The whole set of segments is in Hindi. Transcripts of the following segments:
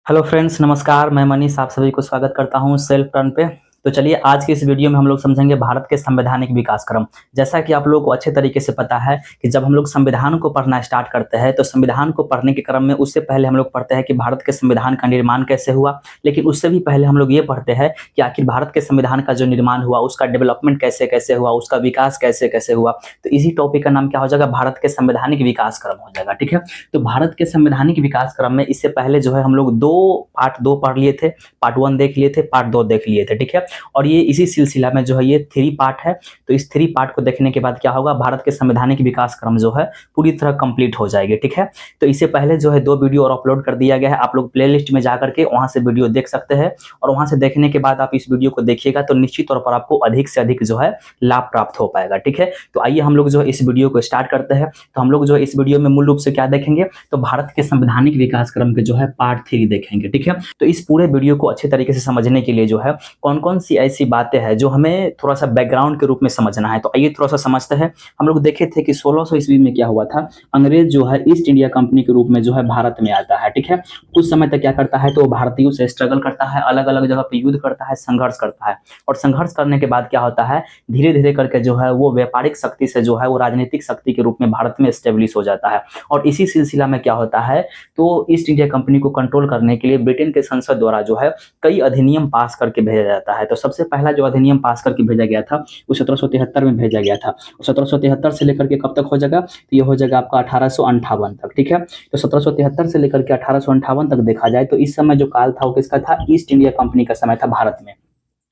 हेलो फ्रेंड्स, नमस्कार। मैं मनीष आप सभी को स्वागत करता हूं सेल्फ टर्न पे। तो चलिए आज की इस वीडियो में हम लोग समझेंगे भारत के संवैधानिक विकास क्रम। जैसा कि आप लोगों को अच्छे तरीके से पता है कि जब हम लोग संविधान को पढ़ना स्टार्ट करते हैं तो संविधान को पढ़ने के क्रम में उससे पहले हम लोग पढ़ते हैं कि भारत के संविधान का निर्माण कैसे हुआ। लेकिन उससे भी पहले हम लोग ये पढ़ते हैं कि आखिर भारत के संविधान का जो निर्माण हुआ उसका डेवलपमेंट कैसे कैसे हुआ, उसका विकास कैसे कैसे हुआ। तो इसी टॉपिक का नाम क्या हो जाएगा? भारत के संवैधानिक विकास क्रम हो जाएगा। ठीक है। तो भारत के संवैधानिक विकास क्रम में इससे पहले जो है हम लोग पार्ट दो पढ़ लिए थे। पार्ट वन देख लिए थे, पार्ट दो देख लिए थे। ठीक है। और ये इसी सिलसिला में जो है ये थ्री पार्ट है। तो इस थ्री पार्ट को देखने के बाद क्या होगा? भारत के संवैधानिक विकास क्रम जो है पूरी तरह कंप्लीट हो जाएगी। ठीक है। तो इससे पहले जो है दो वीडियो और अपलोड कर दिया गया है। आप लोग प्लेलिस्ट में जाकर के वहां से वीडियो देख सकते हैं और वहां से देखने के बाद आप इस वीडियो को देखिएगा तो निश्चित तौर पर आपको अधिक से अधिक जो है लाभ प्राप्त हो पाएगा। ठीक है। तो आइए हम लोग जो है इस वीडियो को स्टार्ट करते हैं। तो हम लोग जो है इस वीडियो में मूल रूप से क्या देखेंगे? तो भारत के संवैधानिक विकास क्रम के जो है पार्ट थ्री देखेंगे। ठीक है। तो इस पूरे वीडियो को अच्छे तरीके से समझने के लिए जो है कौन कौन सी ऐसी बातें हैं जो हमें थोड़ा सा बैकग्राउंड के रूप में समझना है। तो आइए थोड़ा सा समझते हैं। हम लोग देखे थे कि 1600 ईस्वी में क्या हुआ था। अंग्रेज जो है ईस्ट इंडिया कंपनी के रूप में जो है भारत में आता है। ठीक है। कुछ समय तक क्या करता है? तो वो भारतीयों से स्ट्रगल करता है, अलग अलग जगह पे युद्ध करता है, संघर्ष करता है। और संघर्ष करने के बाद क्या होता है? धीरे धीरे करके जो है वो व्यापारिक शक्ति से जो है वो राजनीतिक शक्ति के रूप में भारत में स्टेब्लिश हो जाता है। और इसी सिलसिला में क्या होता है? तो ईस्ट इंडिया कंपनी को कंट्रोल करने के लिए ब्रिटेन के संसद द्वारा जो है कई अधिनियम पास करके भेजा जाता है। तो सबसे पहला जो अधिनियम पास करके भेजा गया था वो 1773 में भेजा गया था। 1773 से लेकर के कब तक हो जाएगा? तो ये हो जाएगा आपका 1858 तक। ठीक है। तो 1773 से लेकर के 1858 तक देखा जाए तो इस समय जो काल था वो किसका था? ईस्ट इंडिया कंपनी का समय था भारत में।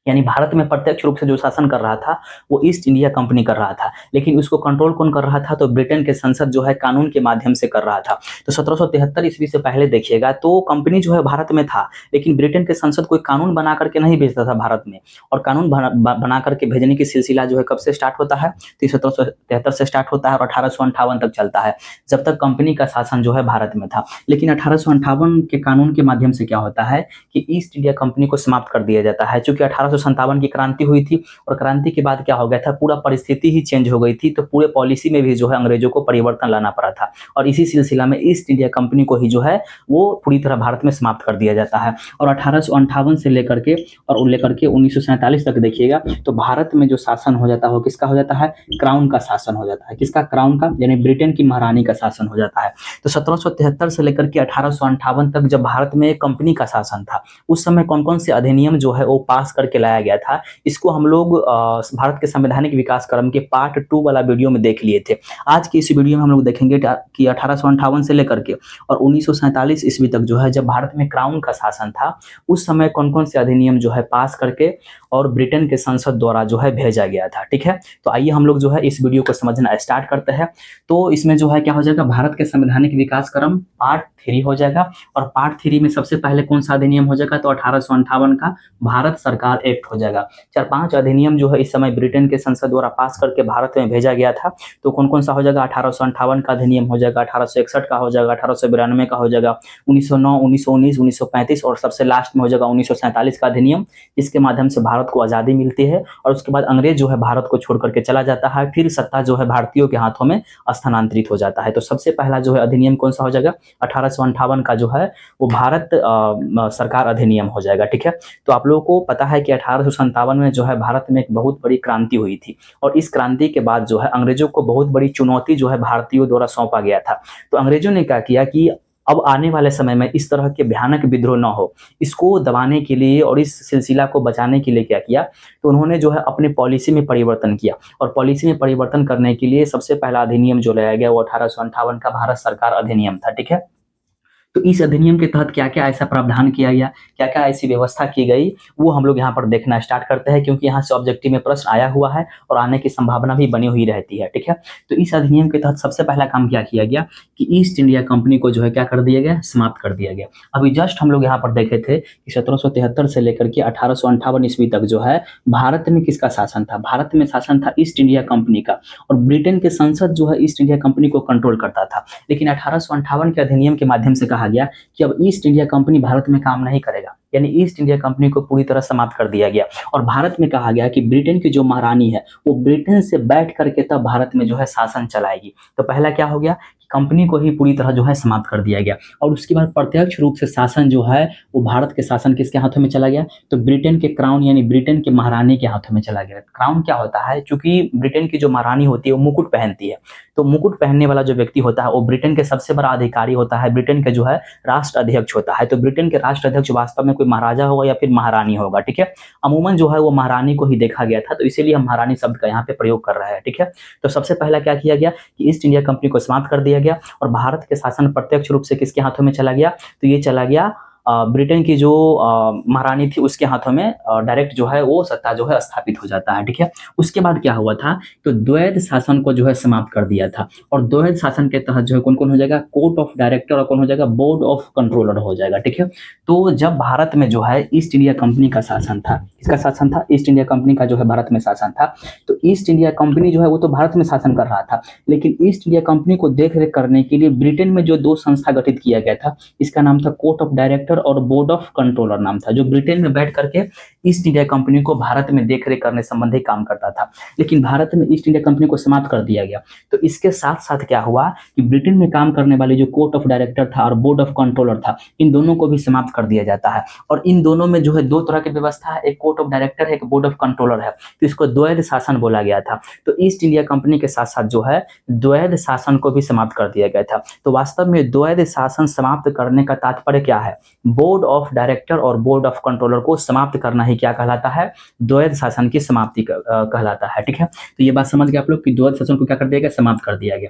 यानी भारत में प्रत्यक्ष रूप से जो शासन कर रहा था वो ईस्ट इंडिया कंपनी कर रहा था। लेकिन उसको कंट्रोल कौन कर रहा था? तो ब्रिटेन के संसद जो है कानून के माध्यम से कर रहा था। तो 1773 ईस्वी से पहले देखिएगा तो कंपनी जो है भारत में था, लेकिन ब्रिटेन के संसद कोई कानून बना करके नहीं भेजता था भारत में। और कानून बना करके भेजने की सिलसिला जो है कब से स्टार्ट होता है? तो 1773 से स्टार्ट होता है और 1858 तक चलता है, जब तक कंपनी का शासन जो है भारत में था। लेकिन 1858 के कानून के माध्यम से क्या होता है कि ईस्ट इंडिया कंपनी को समाप्त कर दिया जाता है। चूंकि 1857 की क्रांति हुई थी और क्रांति के बाद क्या हो गया था? पूरा परिस्थिति ही चेंज हो गई थी। तो पूरे पॉलिसी में भी जो है अंग्रेजों को परिवर्तन लाना पड़ा था। और इसी सिलसिला में ईस्ट इंडिया कंपनी को ही जो है वो पूरी तरह भारत में समाप्त कर दिया जाता है। और 1858 से लेकर के 1947 तक देखिएगा तो भारत में जो शासन हो जाता है वो किसका हो जाता है? क्राउन का शासन हो जाता है। किसका? क्राउन का, यानी ब्रिटेन की महारानी का शासन हो जाता है। तो 1773 से लेकर के 1858 तक जब भारत में कंपनी का शासन था उस समय कौन कौन से अधिनियम जो है वो पास करके लाया गया था, इसको हम लोग भारत के संवैधानिक विकास क्रम के पार्ट टू वाला वीडियो में देख लिए थे। आज की इस वीडियो में हम लोग देखेंगे कि 1858 से लेकर के और 1947 ईस्वी तक जो है जब भारत में क्राउन का शासन था उस समय कौन कौन से अधिनियम जो है पास करके और ब्रिटेन के संसद द्वारा जो है भेजा गया था। ठीक है। तो आइए हम लोग जो है इस वीडियो को समझना स्टार्ट करते हैं। तो इसमें जो है क्या हो जाएगा? भारत के संवैधानिक विकास क्रम पार्ट थ्री हो जाएगा। और पार्ट थ्री में सबसे पहले कौन सा अधिनियम हो जाएगा? तो 1858 का भारत सरकार एक्ट हो जाएगा। चार पांच अधिनियम जो है इस समय ब्रिटेन के संसद द्वारा पास करके भारत में भेजा गया था। तो कौन कौन सा हो जाएगा? 1858 का अधिनियम हो जाएगा, 1861 का हो जाएगा, 1892 का हो जाएगा, 1909, 1919, 1935 और सबसे लास्ट में हो जाएगा 1947 का अधिनियम, जिसके माध्यम से भारत को आजादी मिलती है। और उसके बाद अंग्रेज जो है भारत को छोड़ करके चला जाता है, फिर सत्ता जो है भारतीयों के हाथों में स्थानांतरित हो जाता है। तो सबसे पहला जो है अधिनियम कौन सा हो जाएगा? 1858 का जो है वो भारत सरकार अधिनियम हो जाएगा। ठीक है। तो आप लोगों को पता है कि 1857 में जो है भारत में एक बहुत बड़ी क्रांति हुई थी और इस क्रांति के बाद जो है अंग्रेजों को बहुत बड़ी चुनौती जो है भारतीयों द्वारा सौंपा गया था। तो अंग्रेजों ने क्या किया कि अब आने वाले समय में इस तरह के भयानक विद्रोह न हो, इसको दबाने के लिए और इस सिलसिला को बचाने के लिए क्या किया? तो उन्होंने जो है अपनी पॉलिसी में परिवर्तन किया। और पॉलिसी में परिवर्तन करने के लिए सबसे पहला अधिनियम जो लाया गया वो 1858 का भारत सरकार अधिनियम था। ठीक है। तो इस अधिनियम के तहत क्या क्या ऐसा प्रावधान किया गया, क्या क्या ऐसी व्यवस्था की गई, वो हम लोग यहाँ पर देखना स्टार्ट करते हैं, क्योंकि यहाँ से ऑब्जेक्टिव में प्रश्न आया हुआ है और आने की संभावना भी बनी हुई रहती है। ठीक है। तो इस अधिनियम के तहत सबसे पहला काम क्या किया गया कि ईस्ट इंडिया कंपनी को जो है क्या कर दिया गया? समाप्त कर दिया गया। अभी जस्ट हम लोग यहाँ पर देखे थे कि 1773 से लेकर के 1858 ईस्वी तक जो है भारत में किसका शासन था? भारत में शासन था ईस्ट इंडिया कंपनी का। और ब्रिटेन के संसद जो है ईस्ट इंडिया कंपनी को कंट्रोल करता था। लेकिन 1858 के अधिनियम के माध्यम से कहा गया कि अब ईस्ट इंडिया कंपनी भारत में काम नहीं करेगा, यानी ईस्ट इंडिया कंपनी को पूरी तरह समाप्त कर दिया गया। और भारत में कहा गया कि ब्रिटेन की जो महारानी है वो ब्रिटेन से बैठ करके तब भारत में जो है शासन चलाएगी। तो पहला क्या हो गया कि कंपनी को ही पूरी तरह जो है समाप्त कर दिया गया। और उसके बाद प्रत्यक्ष रूप से शासन जो है वो भारत के शासन किसके हाथों में चला गया, तो ब्रिटेन के क्राउन यानी ब्रिटेन के महारानी के हाथों में चला गया। क्राउन क्या होता है, चूंकि ब्रिटेन की जो महारानी होती है वो मुकुट पहनती है, तो मुकुट पहनने वाला जो व्यक्ति होता है वो ब्रिटेन के सबसे बड़ा अधिकारी होता है, ब्रिटेन के जो है राष्ट्र अध्यक्ष होता है। तो ब्रिटेन के राष्ट्र अध्यक्ष वास्तव में कोई महाराजा होगा या फिर महारानी होगा, ठीक है। अमूमन जो है वो महारानी को ही देखा गया था, तो इसीलिए हम महारानी शब्द का यहाँ पे प्रयोग कर रहे हैं, ठीक है। तो सबसे पहला क्या किया गया कि ईस्ट इंडिया कंपनी को समाप्त कर दिया गया और भारत के शासन प्रत्यक्ष रूप से किसके हाथों में चला गया, तो ये चला गया ब्रिटेन की जो महारानी थी उसके हाथों में डायरेक्ट जो है वो सत्ता जो है स्थापित हो जाता है, ठीक है। उसके बाद क्या हुआ था, तो द्वैध शासन को जो है समाप्त कर दिया था और द्वैध शासन के तहत जो है कौन कौन हो जाएगा, कोर्ट ऑफ डायरेक्टर और कौन हो जाएगा, बोर्ड ऑफ कंट्रोलर हो जाएगा, ठीक है। तो जब भारत में जो है ईस्ट इंडिया कंपनी का शासन था, किसका शासन था, ईस्ट इंडिया कंपनी का जो है भारत में शासन था, तो ईस्ट इंडिया कंपनी जो है वो तो भारत में शासन कर रहा था, लेकिन ईस्ट इंडिया कंपनी को देख रेख करने के लिए ब्रिटेन में जो दो संस्था गठित किया गया था, इसका नाम था कोर्ट ऑफ डायरेक्टर और बोर्ड ऑफ कंट्रोलर नाम था, जो ब्रिटेन में बैठ करके ईस्ट इंडिया कंपनी को भारत में देखरेख करने संबंधी काम करता था। लेकिन भारत में ईस्ट इंडिया कंपनी को समाप्त कर दिया गया, तो इसके साथ साथ क्या हुआ कि ब्रिटेन में काम करने वाले जो कोर्ट ऑफ डायरेक्टर था और बोर्ड ऑफ कंट्रोलर था, इन दोनों को भी समाप्त कर दिया जाता है। और इन दोनों में जो है दो तरह की व्यवस्था है, एक कोर्ट ऑफ डायरेक्टर है, एक बोर्ड ऑफ कंट्रोलर है, तो इसको द्वैध शासन बोला गया था। तो ईस्ट इंडिया कंपनी के साथ साथ जो है द्वैध शासन को भी समाप्त कर दिया गया था। तो वास्तव में द्वैध शासन समाप्त करने का तात्पर्य क्या है, बोर्ड ऑफ डायरेक्टर और बोर्ड ऑफ कंट्रोलर को समाप्त करना ही क्या कहलाता है, द्वैध शासन की समाप्ति कहलाता है, ठीक है। तो ये बात समझ गए आप लोग कि द्वैध शासन को क्या कर दिया गया, समाप्त कर दिया गया।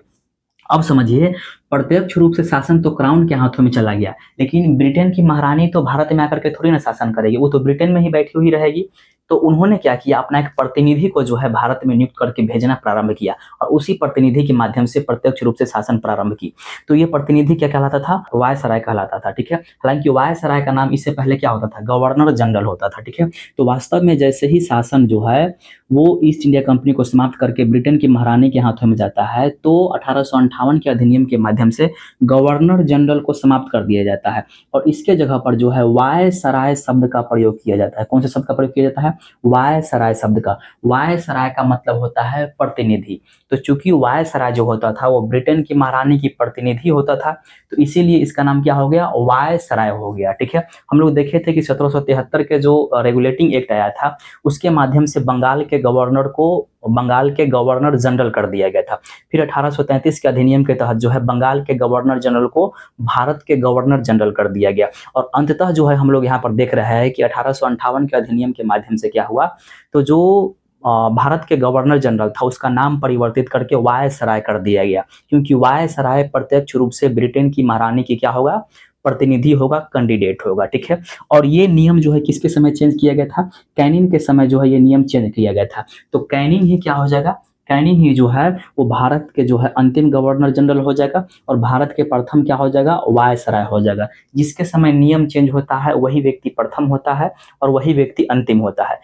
अब समझिए, प्रत्यक्ष रूप से शासन तो क्राउन के हाथों में चला गया, लेकिन ब्रिटेन की महारानी तो भारत में आकर के थोड़ी ना शासन करेगी, वो तो ब्रिटेन में ही बैठी हुई रहेगी। तो उन्होंने क्या किया, अपना एक प्रतिनिधि को जो है भारत में नियुक्त करके भेजना प्रारंभ किया और उसी प्रतिनिधि के माध्यम से प्रत्यक्ष रूप से शासन प्रारंभ की। तो ये प्रतिनिधि क्या कहलाता था, वायसराय कहलाता था, ठीक है। हालांकि वायसराय का नाम इससे पहले क्या होता था, गवर्नर जनरल होता था, ठीक है। तो वास्तव में जैसे ही शासन जो है वो ईस्ट इंडिया कंपनी को समाप्त करके ब्रिटेन की महारानी के हाथों में जाता है, तो 1858 के अधिनियम के माध्यम से गवर्नर जनरल को समाप्त कर दिया जाता है और इसके जगह पर जो है वायसराय शब्द का प्रयोग किया जाता है। कौन से शब्द का प्रयोग किया जाता है, वायसराय शब्द का। वायसराय का मतलब होता है प्रतिनिधि। तो चूंकि वायसराय जो होता था वो ब्रिटेन की महारानी की प्रतिनिधि होता था, तो इसीलिए इसका नाम क्या हो गया, वायसराय हो गया, ठीक है। हम लोग देखे थे कि 1773 के जो रेगुलेटिंग एक्ट आया था उसके माध्यम से बंगाल के गवर्नर को बंगाल के गवर्नर जनरल कर दिया गया था। फिर 1833 के अधिनियम के तहत जो है बंगाल के गवर्नर जनरल को भारत के गवर्नर जनरल कर दिया गया और अंततः जो है हम लोग यहाँ पर देख रहे हैं कि 1858 के अधिनियम के माध्यम से क्या हुआ, तो जो भारत के गवर्नर जनरल था उसका नाम परिवर्तित करके वायसराय कर दिया गया, क्योंकि वायसराय प्रत्यक्ष रूप से ब्रिटेन की महारानी की क्या होगा, प्रतिनिधि होगा, कैंडिडेट होगा, ठीक है। और ये नियम जो है किसके समय चेंज किया गया था, कैनिंग के समय जो है ये नियम चेंज किया गया था। तो कैनिंग ही क्या हो जाएगा, कैनिंग ही जो है वो भारत के जो है अंतिम गवर्नर जनरल हो जाएगा और भारत के प्रथम क्या हो जाएगा, वायसराय हो जाएगा। जिसके समय नियम चेंज होता है वही व्यक्ति प्रथम होता है और वही व्यक्ति अंतिम होता है।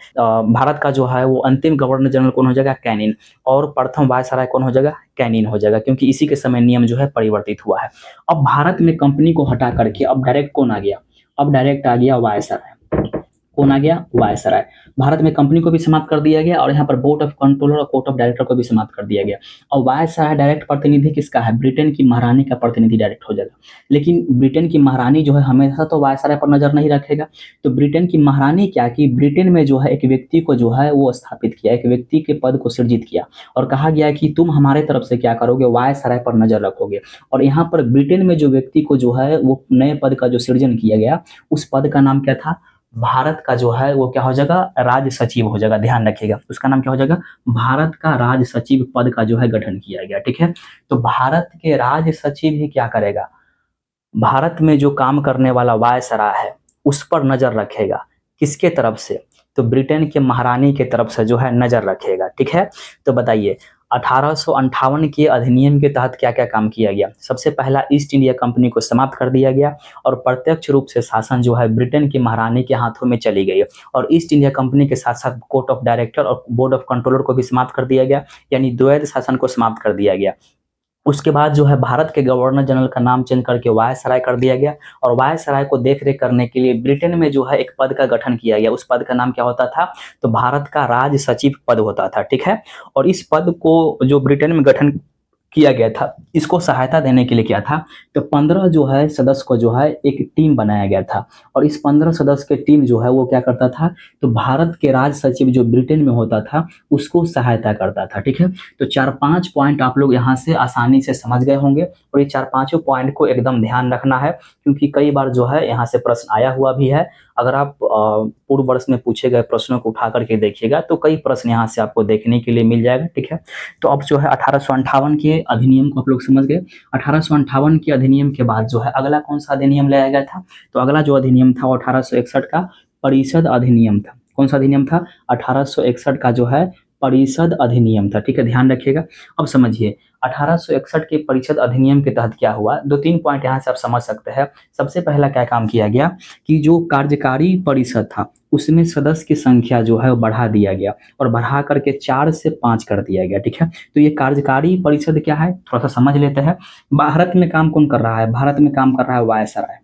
भारत का जो है वो अंतिम गवर्नर जनरल कौन हो जाएगा, कैनिन, और प्रथम वायसराय कौन हो जाएगा, कैनिन हो जाएगा, क्योंकि इसी के समय नियम जो है परिवर्तित हुआ है। अब भारत में कंपनी को हटा करके अब डायरेक्ट कौन आ गया, अब डायरेक्ट आ गया वायसराय। कौन आ गया, वायसराय। भारत में कंपनी को भी समाप्त कर दिया गया और यहाँ पर बोर्ड ऑफ कंट्रोलर और कोर्ट ऑफ डायरेक्टर को भी समाप्त कर दिया गया। और वायसराय डायरेक्ट प्रतिनिधि किसका है, ब्रिटेन की महारानी का प्रतिनिधि डायरेक्ट हो जाएगा। लेकिन ब्रिटेन की महारानी जो है हमेशा तो वायसराय पर नजर नहीं रखेगा, तो ब्रिटेन की महारानी क्या की, ब्रिटेन में जो है एक व्यक्ति को जो है वो स्थापित किया, एक व्यक्ति के पद को सृजित किया और कहा गया कि तुम हमारे तरफ से क्या करोगे, वायसराय पर नजर रखोगे। और यहाँ पर ब्रिटेन में जो व्यक्ति को जो है वो नए पद का जो सृजन किया गया उस पद का नाम क्या था, भारत का जो है वो क्या हो जाएगा, राज्य सचिव हो जाएगा। ध्यान रखिएगा उसका नाम क्या हो जाएगा, भारत का राज्य सचिव पद का जो है गठन किया गया, ठीक है। तो भारत के राज्य सचिव ही क्या करेगा, भारत में जो काम करने वाला वायसराय है उस पर नजर रखेगा, किसके तरफ से, तो ब्रिटेन के महारानी के तरफ से जो है नजर रखेगा, ठीक है। तो बताइए 1858 के अधिनियम के तहत क्या क्या काम किया गया। सबसे पहला, ईस्ट इंडिया कंपनी को समाप्त कर दिया गया और प्रत्यक्ष रूप से शासन जो है ब्रिटेन की महारानी के हाथों में चली गई और ईस्ट इंडिया कंपनी के साथ साथ कोर्ट ऑफ डायरेक्टर और बोर्ड ऑफ कंट्रोलर को भी समाप्त कर दिया गया, यानी द्वैध शासन को समाप्त कर दिया गया। उसके बाद जो है भारत के गवर्नर जनरल का नाम चेंज करके वायसराय कर दिया गया और वायसराय को देखरेख करने के लिए ब्रिटेन में जो है एक पद का गठन किया गया। उस पद का नाम क्या होता था, तो भारत का राज्य सचिव पद होता था, ठीक है। और इस पद को जो ब्रिटेन में गठन किया गया था, इसको सहायता देने के लिए क्या था, तो 15 जो है सदस्य को जो है एक टीम बनाया गया था। और इस 15 सदस्य के टीम जो है वो क्या करता था, तो भारत के राज सचिव जो ब्रिटेन में होता था उसको सहायता करता था। ठीक है, तो 4-5 पॉइंट आप लोग यहाँ से आसानी से समझ गए होंगे, और ये 4-5 पॉइंट को एकदम ध्यान रखना है, क्योंकि कई बार जो है यहाँ से प्रश्न आया हुआ भी है। अगर आप पूर्व वर्ष में पूछे गए प्रश्नों को उठा करके देखिएगा तो कई प्रश्न यहाँ से आपको देखने के लिए मिल जाएगा। ठीक है, तो अब जो है 1858 के अधिनियम को आप लोग समझ गए। 1858 के अधिनियम के बाद जो है अगला कौन सा अधिनियम लाया गया था, तो अगला जो अधिनियम था वो 1861 का परिषद अधिनियम था। कौन सा अधिनियम था, 1861 का जो है परिषद अधिनियम था। ठीक है, ध्यान रखिएगा। अब समझिए 1861 के परिषद अधिनियम के तहत क्या हुआ, 2-3 पॉइंट यहाँ से आप समझ सकते हैं। सबसे पहला क्या काम किया गया कि जो कार्यकारी परिषद था उसमें सदस्य की संख्या जो है वो बढ़ा दिया गया, और बढ़ा करके 4 से 5 कर दिया गया। ठीक है, तो ये कार्यकारी परिषद क्या है थोड़ा सा समझ लेते हैं। भारत में काम कौन कर रहा है, भारत में काम कर रहा है वायसराय।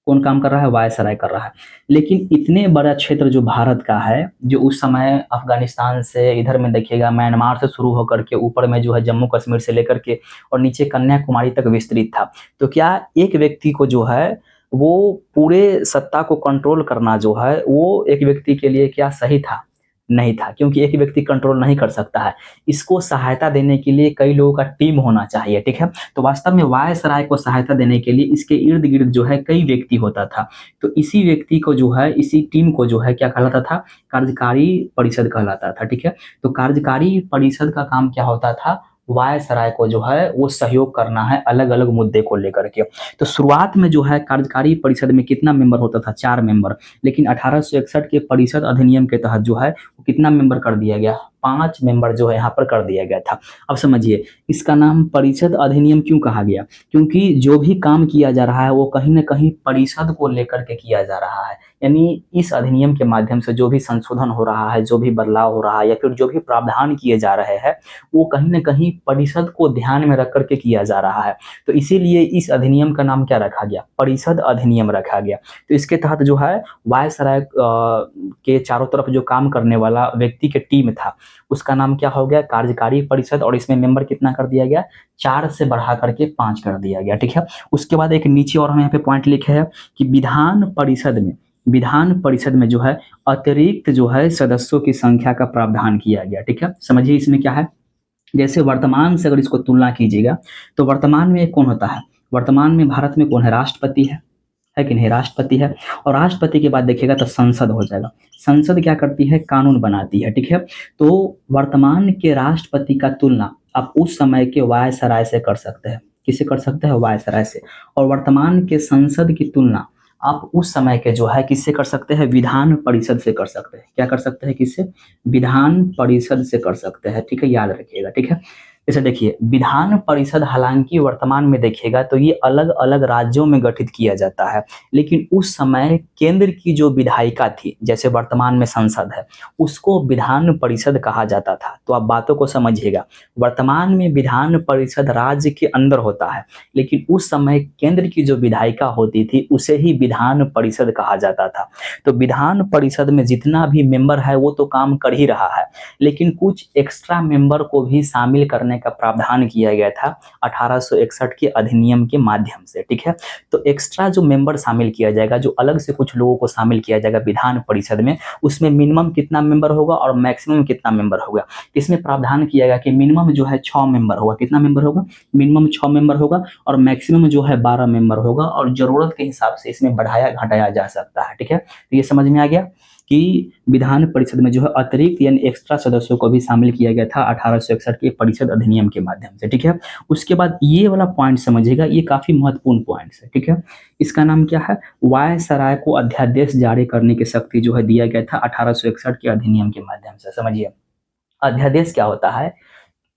कौन काम कर रहा है, वायसराय कर रहा है। लेकिन इतने बड़ा क्षेत्र जो भारत का है, जो उस समय अफगानिस्तान से इधर में देखिएगा म्यांमार से शुरू होकर के ऊपर में जो है जम्मू कश्मीर से लेकर के और नीचे कन्याकुमारी तक विस्तृत था। तो क्या एक व्यक्ति को जो है वो पूरे सत्ता को कंट्रोल करना जो है वो एक व्यक्ति के लिए क्या सही था, नहीं था, क्योंकि एक व्यक्ति कंट्रोल नहीं कर सकता है। इसको सहायता देने के लिए कई लोगों का टीम होना चाहिए। ठीक है, तो वास्तव में वायसराय को सहायता देने के लिए इसके इर्द गिर्द जो है कई व्यक्ति होता था। तो इसी व्यक्ति को जो है, इसी टीम को जो है क्या कहलाता था, कार्यकारी परिषद कहलाता था। ठीक है, तो कार्यकारी परिषद का काम क्या होता था, वायसराय को जो है वो सहयोग करना है अलग अलग मुद्दे को लेकर के। तो शुरुआत में जो है कार्यकारी परिषद में कितना मेंबर होता था, 4 मेंबर। लेकिन 1861 के परिषद अधिनियम के तहत जो है वो कितना मेंबर कर दिया गया, 5 मेंबर जो है यहाँ पर कर दिया गया था। अब समझिए इसका नाम परिषद अधिनियम क्यों कहा गया, क्योंकि जो भी काम किया जा रहा है वो कहीं ना कहीं परिषद को लेकर के किया जा रहा है। यानी इस अधिनियम के माध्यम से जो भी संशोधन हो रहा है, जो भी बदलाव हो रहा है, या फिर जो भी प्रावधान किए जा रहे हैं वो कहीं ना कहीं परिषद को ध्यान में रख करके किया जा रहा है। तो इसीलिए इस अधिनियम का नाम क्या रखा गया, परिषद अधिनियम रखा गया। तो इसके तहत जो है वायसराय के चारों तरफ जो काम करने वाला व्यक्ति के टीम था उसका नाम क्या हो गया, कार्यकारी परिषद, और इसमें मेंबर कितना कर दिया गया, 4 से बढ़ा करके 5 कर दिया गया। ठीक है, उसके बाद एक नीचे और हम यहाँ पे पॉइंट लिखे हैं कि विधान परिषद में जो है अतिरिक्त जो है सदस्यों की संख्या का प्रावधान किया गया। ठीक है, समझिए इसमें क्या है, जैसे वर्तमान से अगर इसको तुलना कीजिएगा तो वर्तमान में कौन होता है, वर्तमान में भारत में कौन है, राष्ट्रपति है कि नहीं, राष्ट्रपति है। और राष्ट्रपति के बाद देखिएगा तो संसद हो जाएगा। संसद क्या करती है, कानून बनाती है। ठीक है, तो वर्तमान के राष्ट्रपति का तुलना आप उस समय के वायसराय से कर सकते हैं। किससे कर सकते हैं, वायसराय से। और वर्तमान के संसद की तुलना आप उस समय के जो है किससे कर सकते हैं, विधान परिषद से कर सकते हैं। क्या कर सकते हैं, किससे, विधान परिषद से कर सकते हैं। ठीक है, याद रखिएगा। ठीक है, जैसे देखिए विधान परिषद हालांकि वर्तमान में देखिएगा तो ये अलग अलग राज्यों में गठित किया जाता है, लेकिन उस समय केंद्र की जो विधायिका थी, जैसे वर्तमान में संसद है, उसको विधान परिषद कहा जाता था। तो आप बातों को समझिएगा, वर्तमान में विधान परिषद राज्य के अंदर होता है, लेकिन उस समय केंद्र की जो विधायिका होती थी उसे ही विधान परिषद कहा जाता था। तो विधान परिषद में जितना भी मेंबर है वो तो काम कर ही रहा है, लेकिन कुछ एक्स्ट्रा मेंबर को भी शामिल करने का प्रावधान किया गया था 1861 के अधिनियम के माध्यम से। ठीक है, तो एक्स्ट्रा जो मेंबर शामिल किया जाएगा, जो अलग से कुछ लोगों को शामिल किया जाएगा विधान परिषद में, उसमें मिनिमम कितना मेंबर होगा और मैक्सिमम कितना मेंबर होगा। इसमें प्रावधान किया गया कि मिनिमम जो है 6 मेंबर होगा। कितना मेंबर होगा, मिनिमम 6 मेंबर होगा, और मैक्सिमम जो है 12 मेंबर होगा, और जरूरत के हिसाब से इसमें बढ़ाया घटाया जा सकता है। ठीक है, तो ये समझ में आ गया कि विधान परिषद में जो है अतिरिक्त यानी एक्स्ट्रा सदस्यों को भी शामिल किया गया था 1861 के परिषद अधिनियम के माध्यम से। ठीक है, उसके बाद ये वाला पॉइंट समझिएगा, ये काफी महत्वपूर्ण पॉइंट है। ठीक है, इसका नाम क्या है, वायसराय को अध्यादेश जारी करने की शक्ति जो है दिया गया था 1861 के अधिनियम के माध्यम से। समझिए अध्यादेश क्या होता है,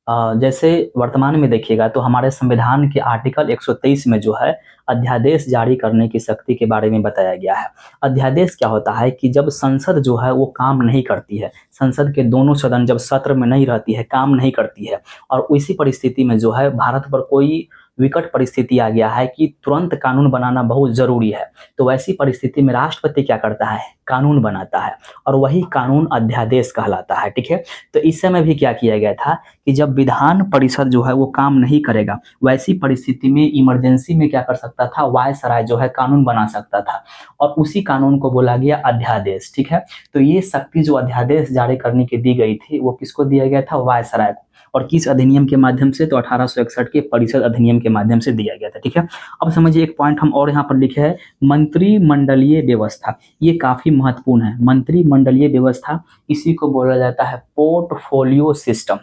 जैसे वर्तमान में देखिएगा तो हमारे संविधान के आर्टिकल 123 में जो है अध्यादेश जारी करने की शक्ति के बारे में बताया गया है। अध्यादेश क्या होता है कि जब संसद जो है वो काम नहीं करती है, संसद के दोनों सदन जब सत्र में नहीं रहती है, काम नहीं करती है, और उसी परिस्थिति में जो है भारत पर कोई विकट परिस्थिति आ गया है कि तुरंत कानून बनाना बहुत जरूरी है, तो वैसी परिस्थिति में राष्ट्रपति क्या करता है, कानून बनाता है और वही कानून अध्यादेश कहलाता है। ठीक है, तो इस समय भी क्या किया गया था कि जब विधान परिषद जो है वो काम नहीं करेगा, वैसी परिस्थिति में इमरजेंसी में क्या कर सकता था, वायसराय जो है कानून बना सकता था और उसी कानून को बोला गया अध्यादेश। ठीक है, तो ये शक्ति जो अध्यादेश जारी करने की दी गई थी वो किसको दिया गया था, वायसराय को। और किस अधिनियम के माध्यम से, तो 1861 के परिषद अधिनियम के माध्यम से दिया गया था। ठीक है, अब समझिए एक पॉइंट हम और यहाँ पर लिखे हैं, मंत्रिमंडलीय व्यवस्था। ये काफी महत्वपूर्ण है, मंत्रिमंडलीय व्यवस्था, इसी को बोला जाता है पोर्टफोलियो सिस्टम।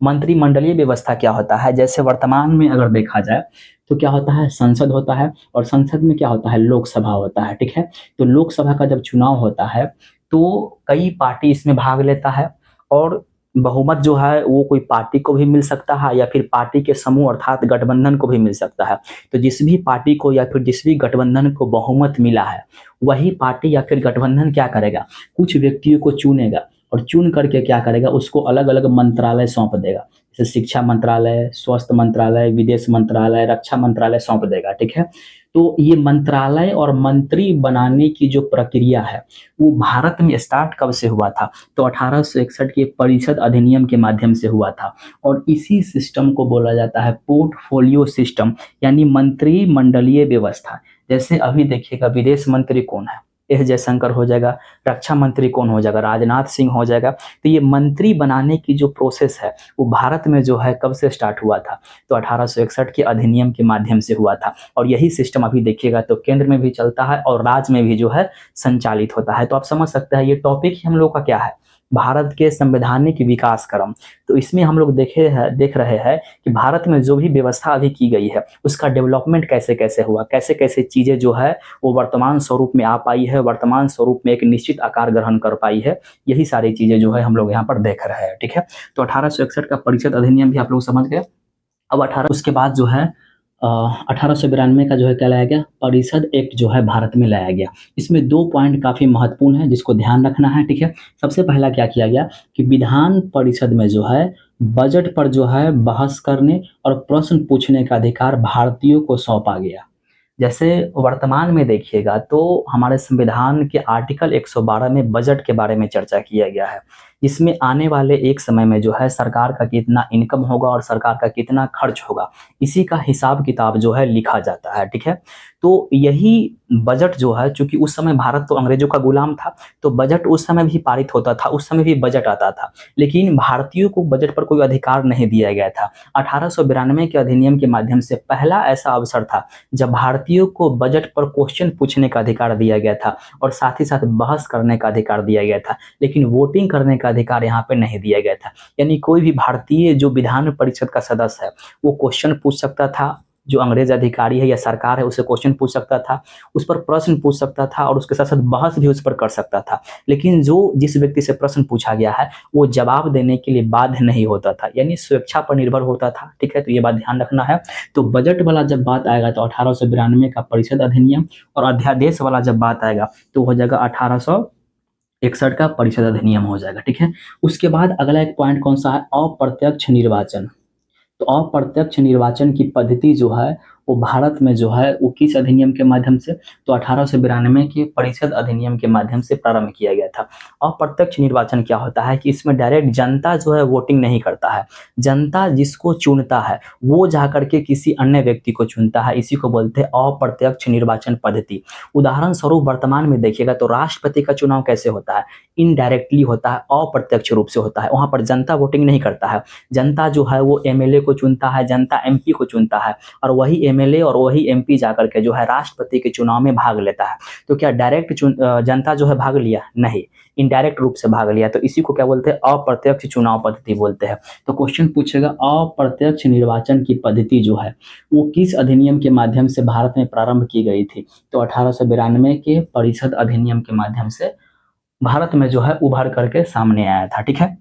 मंत्रिमंडलीय व्यवस्था क्या होता है, जैसे वर्तमान में अगर देखा जाए तो क्या होता है, संसद होता है और संसद में क्या होता है, लोकसभा होता है। ठीक है, तो लोकसभा का जब चुनाव होता है तो कई पार्टी इसमें भाग लेता है और बहुमत जो है वो कोई पार्टी को भी मिल सकता है या फिर पार्टी के समूह अर्थात गठबंधन को भी मिल सकता है। तो जिस भी पार्टी को या फिर जिस भी गठबंधन को बहुमत मिला है, वही पार्टी या फिर गठबंधन क्या करेगा, कुछ व्यक्तियों को चुनेगा और चुन करके क्या करेगा, उसको अलग अलग मंत्रालय सौंप देगा, जैसे शिक्षा मंत्रालय, स्वास्थ्य मंत्रालय, विदेश मंत्रालय, रक्षा मंत्रालय सौंप देगा। ठीक है, तो ये मंत्रालय और मंत्री बनाने की जो प्रक्रिया है वो भारत में स्टार्ट कब से हुआ था, तो 1861 के परिषद अधिनियम के माध्यम से हुआ था और इसी सिस्टम को बोला जाता है पोर्टफोलियो सिस्टम, यानी मंत्रिमंडलीय व्यवस्था। जैसे अभी देखिएगा, विदेश मंत्री कौन है, एस जयशंकर हो जाएगा, रक्षा मंत्री कौन हो जाएगा, राजनाथ सिंह हो जाएगा। तो ये मंत्री बनाने की जो प्रोसेस है वो भारत में जो है कब से स्टार्ट हुआ था, तो 1861 के अधिनियम के माध्यम से हुआ था और यही सिस्टम अभी देखिएगा तो केंद्र में भी चलता है और राज्य में भी जो है संचालित होता है। तो आप समझ सकते हैं ये टॉपिक ही हम लोग का क्या है, भारत के संवैधानिक विकास क्रम। तो इसमें हम लोग देख रहे हैं कि भारत में जो भी व्यवस्था अभी की गई है उसका डेवलपमेंट कैसे कैसे हुआ, कैसे कैसे चीजें जो है वो वर्तमान स्वरूप में आ पाई है, वर्तमान स्वरूप में एक निश्चित आकार ग्रहण कर पाई है। यही सारी चीजें जो है हम लोग यहाँ पर देख रहे हैं। ठीक है, तो 1861 का परिषद अधिनियम भी आप लोग समझ गए। अब 18 उसके बाद जो है 1892 का जो है क्या लाया गया, परिषद एक्ट जो है भारत में लाया गया। इसमें दो पॉइंट काफी महत्वपूर्ण है जिसको ध्यान रखना है। ठीक है, सबसे पहला क्या किया गया कि विधान परिषद में जो है बजट पर जो है बहस करने और प्रश्न पूछने का अधिकार भारतीयों को सौंपा गया। जैसे वर्तमान में देखिएगा तो हमारे संविधान के आर्टिकल 112 में बजट के बारे में चर्चा किया गया है, जिसमें आने वाले एक समय में जो है सरकार का कितना इनकम होगा और सरकार का कितना खर्च होगा, इसी का हिसाब किताब जो है लिखा जाता है। ठीक है, तो यही बजट जो है, चूंकि उस समय भारत तो अंग्रेजों का गुलाम था, तो बजट उस समय भी पारित होता था, उस समय भी बजट आता था, लेकिन भारतीयों को बजट पर कोई अधिकार नहीं दिया गया था। 1892 के अधिनियम के माध्यम से पहला ऐसा अवसर था जब भारतीयों को बजट पर क्वेश्चन पूछने का अधिकार दिया गया था और साथ ही साथ बहस करने का अधिकार दिया गया था, लेकिन वोटिंग करने का अधिकार यहाँ पे नहीं दिया गया था। यानी कोई भी भारतीय जो विधान परिषद का सदस्य है वो क्वेश्चन पूछ सकता था, जो अंग्रेज अधिकारी है या सरकार है उसे क्वेश्चन पूछ सकता था, उस पर प्रश्न पूछ सकता था और उसके साथ साथ बहस भी उस पर कर सकता था, लेकिन जो जिस व्यक्ति से प्रश्न पूछा गया है वो जवाब देने के लिए बाध्य नहीं होता था, यानी स्वेच्छा पर निर्भर होता था। ठीक है, तो ये बात ध्यान रखना है। तो बजट वाला जब बात आएगा तो 1892 का परिषद अधिनियम और अध्यादेश वाला जब बात आएगा तो हो जाएगा 1861 का परिषद अधिनियम हो जाएगा। ठीक है, उसके बाद अगला एक पॉइंट कौन सा है, अप्रत्यक्ष निर्वाचन। तो अप्रत्यक्ष निर्वाचन की पद्धति जो है वो भारत में जो है वो किस अधिनियम के माध्यम से, तो 1892 के परिषद अधिनियम के माध्यम से प्रारंभ किया गया था। अप्रत्यक्ष निर्वाचन क्या होता है कि इसमें डायरेक्ट जनता जो है वोटिंग नहीं करता है, जनता जिसको चुनता है वो जाकर के किसी अन्य व्यक्ति को चुनता है, इसी को बोलते हैं अप्रत्यक्ष निर्वाचन पद्धति। उदाहरण स्वरूप वर्तमान में देखिएगा तो राष्ट्रपति का चुनाव कैसे होता है, इनडायरेक्टली होता है, अप्रत्यक्ष रूप से होता है, वहां पर जनता वोटिंग नहीं करता है, जनता जो है वो एमएलए को चुनता है, जनता एमपी को चुनता है और वही एमएलए और वही एमपी जाकर के जो है राष्ट्रपति के चुनाव में भाग लेता है। तो क्या डायरेक्ट जनता जो है भाग लिया, नहीं, इनडायरेक्ट रूप से भाग लिया, तो इसी को क्या बोलते हैं, अप्रत्यक्ष चुनाव पद्धति बोलते हैं। तो क्वेश्चन पूछेगा अप्रत्यक्ष निर्वाचन की पद्धति जो है वो किस अधिनियम के माध्यम से भारत में प्रारंभ की गई थी, तो 1892 के परिषद अधिनियम के माध्यम से भारत में जो है उभर करके सामने आया था। ठीक है,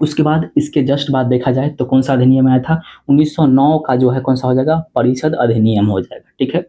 उसके बाद इसके जस्ट बाद देखा जाए तो कौन सा अधिनियम आया था, 1909 का जो है कौन सा हो जाएगा, परिषद अधिनियम हो जाएगा। ठीक है,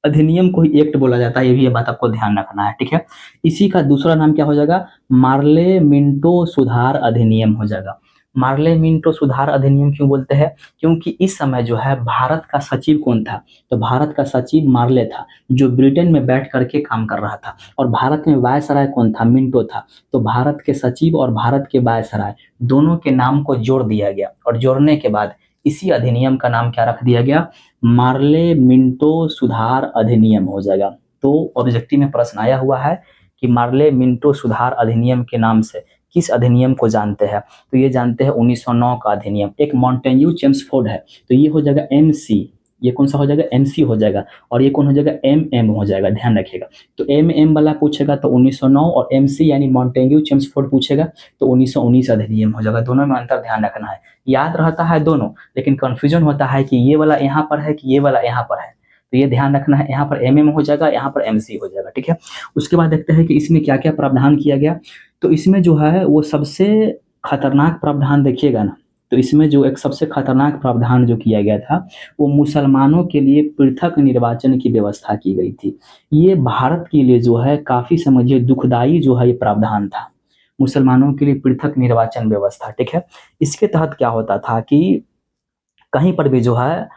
अधिनियम को ही एक्ट बोला जाता है, ये भी ये बात आपको ध्यान रखना है। ठीक है, इसी का दूसरा नाम क्या हो जाएगा, मार्ले मिंटो सुधार अधिनियम हो जाएगा। मार्ले मिंटो सुधार अधिनियम क्यों बोलते हैं? क्योंकि इस समय जो है भारत का सचिव कौन था? तो भारत का सचिव मार्ले था, जो ब्रिटेन में बैठ करके काम कर रहा था। और भारत में वायसराय कौन था? मिंटो था। तो भारत के सचिव और भारत के वायसराय दोनों के नाम को जोड़ दिया गया, और जोड़ने के बाद इसी अधिनियम का नाम क्या रख दिया गया? मार्ले मिंटो सुधार अधिनियम हो जाएगा। तो ऑब्जेक्टिव में प्रश्न आया हुआ है कि मार्ले मिंटो सुधार अधिनियम के नाम से किस अधिनियम को जानते हैं? तो ये जानते हैं 1909 का अधिनियम। एक मॉन्टेन्यू चेम्सफोर्ड है, तो ये हो जाएगा MC। ये कौन सा हो जाएगा? MC हो जाएगा। और ये कौन हो जाएगा? MM हो जाएगा, ध्यान रखिएगा। तो MM वाला पूछेगा तो 1909, और MC यानी मॉन्टेन्यू चेम्सफोर्ड पूछेगा तो 1919 अधिनियम हो जाएगा। दोनों में अंतर ध्यान रखना है। याद रहता है दोनों, लेकिन कंफ्यूजन होता है कि ये वाला यहाँ पर है कि ये वाला यहाँ पर है। तो ये ध्यान रखना है, यहाँ पर MM हो जाएगा, यहाँ पर MC हो जाएगा, ठीक है। उसके बाद देखते हैं कि इसमें क्या क्या प्रावधान किया गया। तो इसमें जो है वो सबसे खतरनाक प्रावधान देखिएगा ना, तो इसमें जो एक सबसे खतरनाक प्रावधान जो किया गया था, वो मुसलमानों के लिए पृथक निर्वाचन की व्यवस्था की गई थी। ये भारत के लिए जो है काफी समझिए दुखदाई जो है ये प्रावधान था, मुसलमानों के लिए पृथक निर्वाचन व्यवस्था, ठीक है। इसके तहत क्या होता था कि कहीं पर भी जो है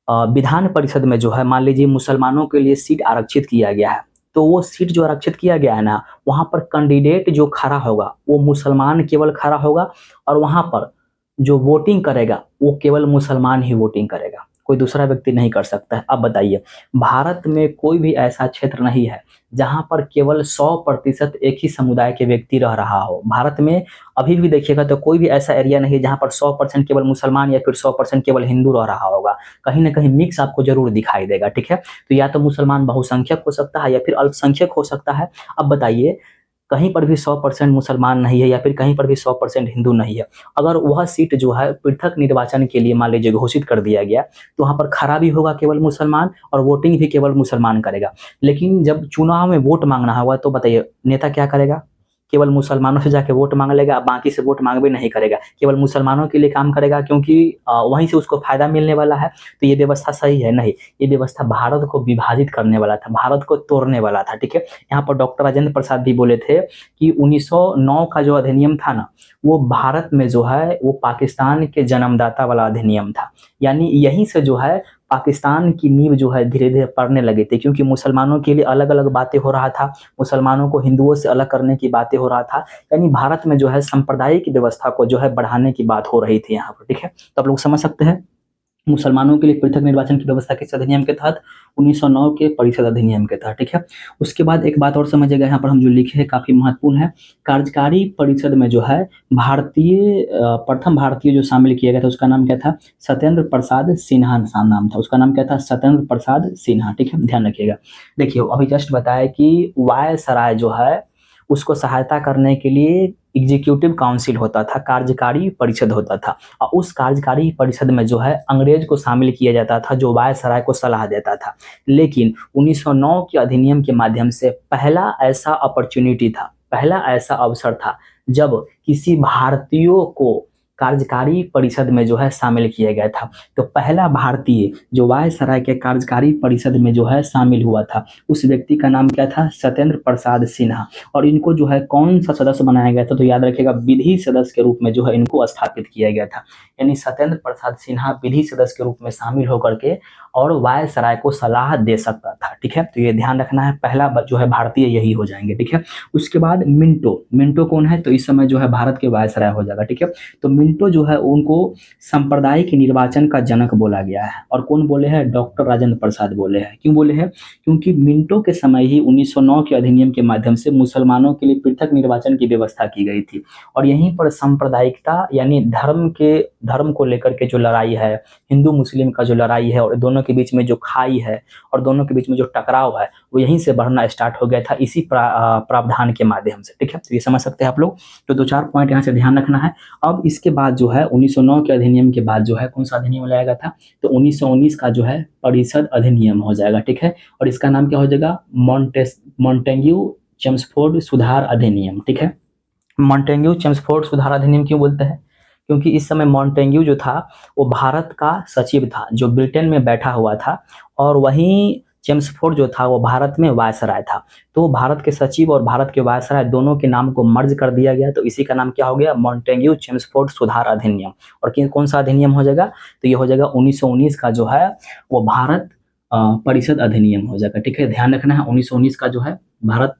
विधान परिषद में जो है मान लीजिए मुसलमानों के लिए सीट आरक्षित किया गया है, तो वो सीट जो आरक्षित किया गया है ना, वहां पर कैंडिडेट जो खड़ा होगा वो मुसलमान केवल खड़ा होगा, और वहां पर जो वोटिंग करेगा वो केवल मुसलमान ही वोटिंग करेगा, कोई दूसरा व्यक्ति नहीं कर सकता है। अब बताइए, भारत में कोई भी ऐसा क्षेत्र नहीं है जहां पर केवल 100% एक ही समुदाय के व्यक्ति रह रहा हो। भारत में अभी भी देखिएगा तो कोई भी ऐसा एरिया नहीं है जहां पर 100% केवल मुसलमान या फिर 100% केवल हिंदू रह रहा होगा। कहीं ना कहीं मिक्स आपको जरूर दिखाई देगा, ठीक है। तो या तो मुसलमान बहुसंख्यक हो सकता है या फिर अल्पसंख्यक हो सकता है। अब बताइए, कहीं पर भी 100% मुसलमान नहीं है या फिर कहीं पर भी 100% हिंदू नहीं है, अगर वह सीट जो है पृथक निर्वाचन के लिए मान लीजिए घोषित कर दिया गया, तो वहां पर खड़ा भी होगा केवल मुसलमान और वोटिंग भी केवल मुसलमान करेगा। लेकिन जब चुनाव में वोट मांगना होगा तो बताइए नेता क्या करेगा? केवल मुसलमानों से जाके वोट मांग लेगा, बाकी से वोट मांग भी नहीं करेगा, केवल मुसलमानों के लिए काम करेगा, क्योंकि वहीं से उसको फायदा मिलने वाला है। तो ये व्यवस्था सही है? नहीं, ये व्यवस्था भारत को विभाजित करने वाला था, भारत को तोड़ने वाला था, ठीक है। यहाँ पर डॉक्टर राजेंद्र प्रसाद भी बोले थे कि 1909 का जो अधिनियम था ना, वो भारत में जो है वो पाकिस्तान के जन्मदाता वाला अधिनियम था। यानी यहीं से जो है पाकिस्तान की नींव जो है धीरे धीरे पड़ने लगे थे, क्योंकि मुसलमानों के लिए अलग अलग बातें हो रहा था, मुसलमानों को हिंदुओं से अलग करने की बातें हो रहा था। यानी भारत में जो है सांप्रदायिक व्यवस्था को जो है बढ़ाने की बात हो रही थी यहाँ पर, ठीक है। तो आप लोग समझ सकते हैं मुसलमानों के लिए पृथक निर्वाचन की व्यवस्था किस अधिनियम के तहत? 1909 के परिषद अधिनियम के तहत, ठीक है। उसके बाद एक बात और समझिएगा, यहाँ पर हम जो लिखे हैं काफी महत्वपूर्ण है। कार्यकारी परिषद में जो है प्रथम भारतीय जो शामिल किया गया था उसका नाम क्या था? सत्येंद्र प्रसाद सिन्हा नाम था, उसका नाम क्या था? सत्येंद्र प्रसाद सिन्हा, ठीक है, ध्यान रखिएगा। देखिए अभी जस्ट बताया कि वायसराय जो है उसको सहायता करने के लिए एग्जीक्यूटिव काउंसिल होता था, कार्यकारी परिषद होता था, और उस कार्यकारी परिषद में जो है अंग्रेज को शामिल किया जाता था जो वायसराय को सलाह देता था। लेकिन 1909 के अधिनियम के माध्यम से पहला ऐसा अपॉर्चुनिटी था, पहला ऐसा अवसर था जब किसी भारतीयों को कार्यकारी परिषद में जो है शामिल किया गया था। तो पहला भारतीय जो वायसराय के कार्यकारी परिषद में जो है शामिल हुआ था, उस व्यक्ति का नाम क्या था? सत्येंद्र प्रसाद सिन्हा। और इनको जो है कौन सा सदस्य बनाया गया था? तो याद रखिएगा विधि सदस्य के रूप में जो है इनको स्थापित किया गया था। यानी सत्येंद्र प्रसाद सिन्हा विधि सदस्य के रूप में शामिल होकर के और वायसराय को सलाह दे सकता था, ठीक है। तो ये ध्यान रखना है, पहला जो है भारतीय यही हो जाएंगे, ठीक है। उसके बाद मिंटो कौन है? तो इस समय जो है भारत के वायसराय हो जाएगा, ठीक है। तो मिंटो जो है उनको सांप्रदायिक निर्वाचन का जनक बोला गया है। और कौन बोले हैं? डॉक्टर राजेंद्र प्रसाद बोले हैं। क्यों बोले हैं? क्योंकि मिंटो के समय ही 1909 के अधिनियम के माध्यम से मुसलमानों के लिए पृथक निर्वाचन की व्यवस्था की गई थी, और यहीं पर सांप्रदायिकता यानी धर्म को लेकर के जो लड़ाई है, हिंदू मुस्लिम का जो लड़ाई है और दोनों के बीच में जो खाई है और दोनों के बीच में जो टकराव है, वो यहीं से बढ़ना स्टार्ट हो गया था इसी प्रावधान के माध्यम से, ठीक है। तो ये समझ सकते हैं आप लोग। तो दो चार पॉइंट यहाँ से ध्यान रखना है। अब इसके बाद जो है 1909 के अधिनियम के बाद जो है कौन सा अधिनियम लाया गया था? तो 1919 का जो है परिषद अधिनियम हो जाएगा, ठीक है। और इसका नाम क्या हो जाएगा? मॉन्टेग्यू चेम्सफोर्ड सुधार अधिनियम, ठीक है। मॉन्टेग्यू चेम्सफोर्ड सुधार अधिनियम क्यों बोलते हैं? क्योंकि इस समय मॉन्टेग्यू जो था वो भारत का सचिव था जो ब्रिटेन में बैठा हुआ था, और वहीं चेम्सफोर्ड जो था वो भारत में वायसराय था। तो भारत के सचिव और भारत के वायसराय दोनों के नाम को मर्ज कर दिया गया, तो इसी का नाम क्या हो गया, मॉन्टेग्यू चेम्सफोर्ड सुधार अधिनियम। और कौन सा अधिनियम हो जाएगा, तो ये हो जाएगा 1919 का जो है वो भारत परिषद अधिनियम हो जाएगा। ठीक है, ध्यान रखना है 1919 का जो है भारत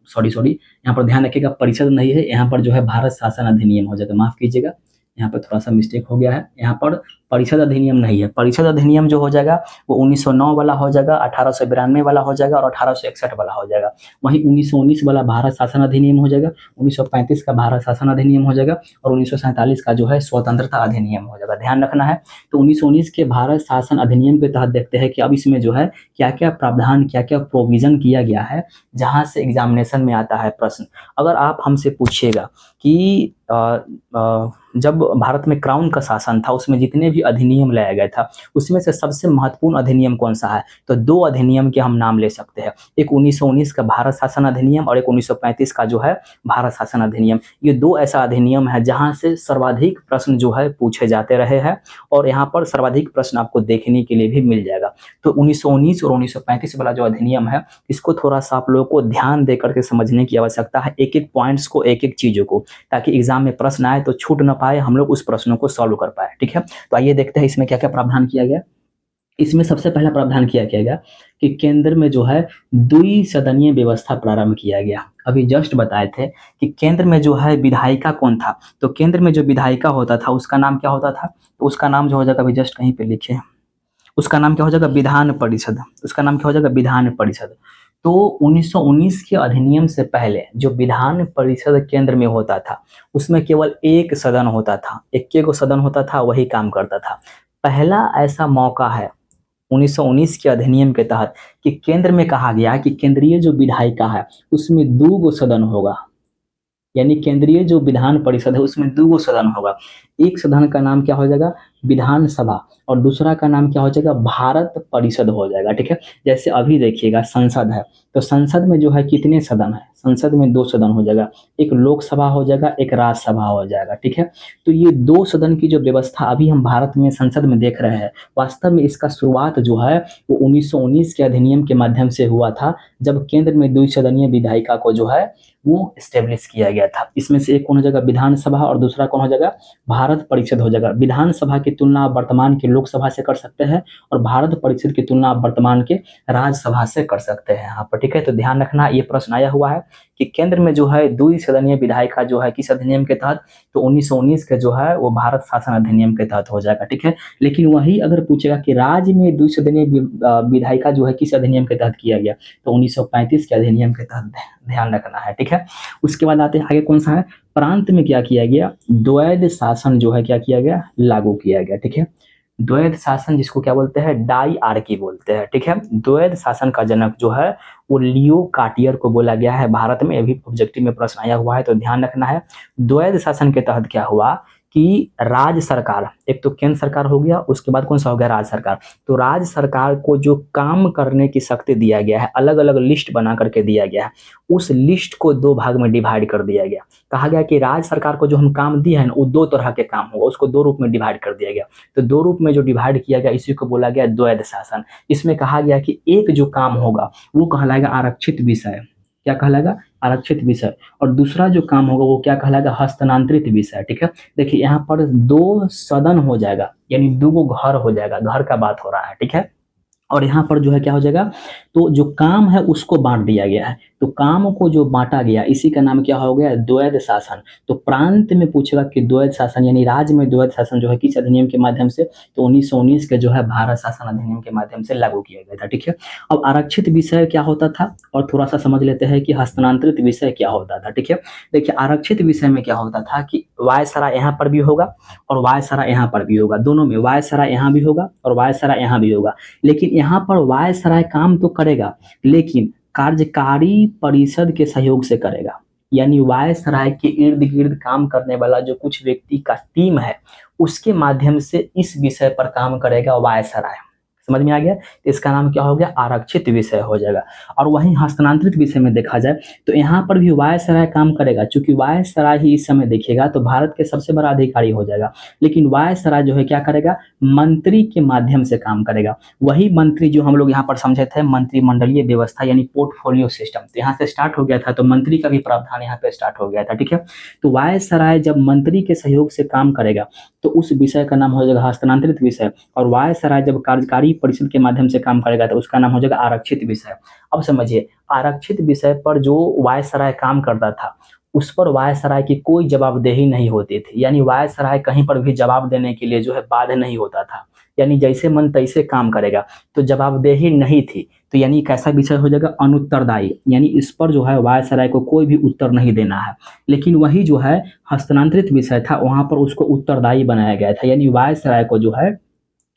सॉरी यहाँ पर ध्यान रखिएगा, परिषद नहीं है, यहाँ पर जो है भारत शासन अधिनियम हो जाएगा, माफ कीजिएगा, यहाँ पर थोड़ा सा मिस्टेक हो गया है, यहाँ पर परिषद अधिनियम नहीं है। परिषद अधिनियम जो हो जाएगा वो 1909 वाला हो जाएगा, 1892 वाला हो जाएगा और 1861 वाला हो जाएगा। वहीं 1919 वाला भारत शासन अधिनियम हो जाएगा, 1935 का भारत शासन अधिनियम हो जाएगा और 1947 का जो है स्वतंत्रता अधिनियम हो जाएगा। ध्यान रखना है। तो 1919 के भारत शासन अधिनियम के तहत देखते हैं कि अब इसमें जो है क्या क्या प्रावधान, क्या क्या प्रोविजन किया गया है, जहां से एग्जामिनेशन में आता है प्रश्न। अगर आप हमसे पूछिएगा कि जब भारत में क्राउन का शासन था उसमें जितने भी अधिनियम लाया गया था उसमें से सबसे महत्वपूर्ण अधिनियम कौन सा है, तो दो अधिनियम के हम नाम ले सकते हैं, एक 1919 का भारत शासन अधिनियम और एक 1935 का जो है भारत शासन अधिनियम। ये दो ऐसा अधिनियम है जहां से सर्वाधिक प्रश्न जो है पूछे जाते रहे हैं और यहाँ पर सर्वाधिक प्रश्न आपको देखने के लिए भी मिल जाएगा। तो 1919 और 1935 वाला जो अधिनियम है इसको थोड़ा सा आप लोगों को ध्यान दे करके समझने की आवश्यकता है, एक एक पॉइंट्स को, एक एक चीजों को, ताकि एग्जाम में प्रश्न आए तो छूट ना पाए, हम लोग उस प्रश्नों को सॉल्व कर पाए। ठीक है, तो आइए देखते हैं इसमें क्या क्या प्रावधान किया गया। इसमें सबसे पहला प्रावधान किया गया कि केंद्र में जो है द्विसदनीय व्यवस्था प्रारंभ किया गया। अभी जस्ट बताए थे कि केंद्र में जो है विधायिका कौन था, तो केंद्र में जो विधायिका होता था उसका नाम क्या होता था, तो उसका नाम जो हो जाएगा, अभी जस्ट कहीं पे लिखे, उसका नाम क्या हो जाएगा, विधान परिषद। उसका नाम क्या हो जाएगा, विधान परिषद। तो 1919 के अधिनियम से पहले जो विधान परिषद केंद्र में होता था उसमें केवल एक सदन होता था, एक को सदन होता था, वही काम करता था। पहला ऐसा मौका है 1919 के अधिनियम के तहत कि केंद्र में कहा गया कि केंद्रीय जो विधायिका है उसमें 2 सदन होगा, यानी केंद्रीय जो विधान परिषद है उसमें 2 सदन होगा। एक सदन का नाम क्या हो जाएगा, विधानसभा, और दूसरा का नाम क्या हो जाएगा, भारत परिषद हो जाएगा। ठीक है, जैसे अभी देखिएगा संसद है, तो संसद में जो है कितने सदन है, संसद में 2 सदन हो जाएगा, एक लोकसभा हो जाएगा, एक राज्यसभा हो जाएगा। ठीक है, तो ये 2 सदन की जो व्यवस्था अभी हम भारत में संसद में देख रहे हैं, वास्तव में इसका शुरुआत जो है वो 1919 के अधिनियम के माध्यम से हुआ था, जब केंद्र में द्विसदनीय विधायिका को जो है वो स्टेब्लिश किया गया था। इसमें से एक कौन हो जाएगा, विधानसभा, और दूसरा कौन हो जाएगा, भारत परिषद हो जाएगा। विधानसभा की तुलना आप वर्तमान के लोकसभा से कर सकते हैं और भारत परिषद की तुलना आप वर्तमान के राज्यसभा से कर सकते हैं यहाँ पर। ठीक है, तो ध्यान रखना, ये प्रश्न आया हुआ है कि केंद्र में जो है द्विसदनीय विधायिका जो है किस अधिनियम के तहत, तो 1919 के जो है वो भारत शासन अधिनियम के तहत हो जाएगा। ठीक है, लेकिन वही अगर पूछेगा कि राज्य में द्विसदनीय विधायिका जो है किस अधिनियम के तहत किया गया, तो 1935 के अधिनियम के तहत ध्यान रखना है। ठीक है, उसके बाद आते हैं आगे कौन सा है, प्रांत में क्या किया गया, द्वैध शासन जो है क्या किया गया, लागू किया गया। ठीक है, द्वैध शासन जिसको क्या बोलते हैं, डायआर्की बोलते हैं। ठीक है, द्वैध शासन का जनक जो है वो लियो कार्टियर को बोला गया है भारत में, अभी ऑब्जेक्टिव में प्रश्न आया हुआ है तो ध्यान रखना है। द्वैध शासन के तहत क्या हुआ कि राज्य सरकार, एक तो केंद्र सरकार हो गया, उसके बाद कौन सा हो गया, राज्य सरकार। तो राज्य सरकार को जो काम करने की शक्ति दिया गया है, अलग अलग लिस्ट बना करके दिया गया है, उस लिस्ट को 2 भाग में डिवाइड कर दिया गया। कहा गया कि राज्य सरकार को जो हम काम दिया है ना वो 2 तरह के काम होगा, उसको 2 रूप में डिवाइड कर दिया गया। तो 2 रूप में जो डिवाइड किया गया इसी को बोला गया द्वैध शासन। इसमें कहा गया कि एक जो काम होगा वो कहलाएगा आरक्षित विषय, क्या कहलाएगा, आरक्षित विषय, और दूसरा जो काम होगा वो क्या कहलाएगा, हस्तांतरित विषय। ठीक है, देखिए यहाँ पर 2 सदन हो जाएगा, यानी 2 घर हो जाएगा, घर का बात हो रहा है। ठीक है, और यहाँ पर जो है क्या हो जाएगा, तो जो काम है उसको बांट दिया गया है, तो काम को जो बांटा गया इसी का नाम क्या हो गया, द्वैध शासन। तो प्रांत में पूछेगा कि द्वैध शासन यानी राज्य में द्वैध शासन जो है किस अधिनियम के माध्यम से, तो 1919 के जो है भारत शासन अधिनियम के माध्यम से लागू किया गया था। ठीक है, अब आरक्षित विषय क्या होता था और थोड़ा सा समझ लेते हैं कि हस्तांतरित विषय क्या होता था। ठीक है, देखिए आरक्षित विषय में क्या होता था कि वायसरा यहाँ पर भी होगा और वायसरा यहाँ पर भी होगा, दोनों में वायसरा यहाँ भी होगा और वायसरा यहाँ भी होगा, लेकिन यहाँ पर वायसराय काम तो करेगा लेकिन कार्यकारी परिषद के सहयोग से करेगा, यानी वायसराय के इर्द गिर्द काम करने वाला जो कुछ व्यक्ति का टीम है उसके माध्यम से इस विषय पर काम करेगा वायसराय। समझ में आ गया। तो इसका नाम क्या हो गया, आरक्षित विषय हो जाएगा। और वहीं हस्तांतरित विषय में देखा जाए तो यहाँ पर भी वायसराय काम करेगा, चूंकि वायसराय ही इस समय देखिएगा तो भारत के सबसे बड़ा अधिकारी हो जाएगा, लेकिन वायसराय जो है क्या करेगा, मंत्री के माध्यम से काम करेगा। वही मंत्री जो हम लोग यहाँ पर समझे थे मंत्रिमंडलीय व्यवस्था यानी पोर्टफोलियो सिस्टम, तो यहाँ से स्टार्ट हो गया था, तो मंत्री का भी प्रावधान यहाँ पे स्टार्ट हो गया था, ठीक है। तो वायसराय जब मंत्री के सहयोग से काम करेगा तो उस विषय का नाम हो जाएगा हस्तांतरित विषय, और वायसराय जब कार्यकारी परिषद के माध्यम से काम करेगा तो उसका नाम हो जाएगा आरक्षित विषय। अब समझिए, आरक्षित विषय पर जो वायसराय काम करता था उस पर वायसराय की कोई जवाबदेही नहीं होती थी, यानी वायसराय कहीं पर भी जवाब देने के लिए जो है बाध्य नहीं होता था, यानी जैसे मन तैसे काम करेगा, तो जवाबदेही नहीं थी। तो यानी कैसा विषय हो जाएगा, अनुत्तरदायी, यानी इस पर जो है वायसराय को कोई भी उत्तर नहीं देना है। लेकिन वही जो है हस्तांतरित विषय था वहां पर उसको उत्तरदायी बनाया गया था, यानी वायसराय को जो है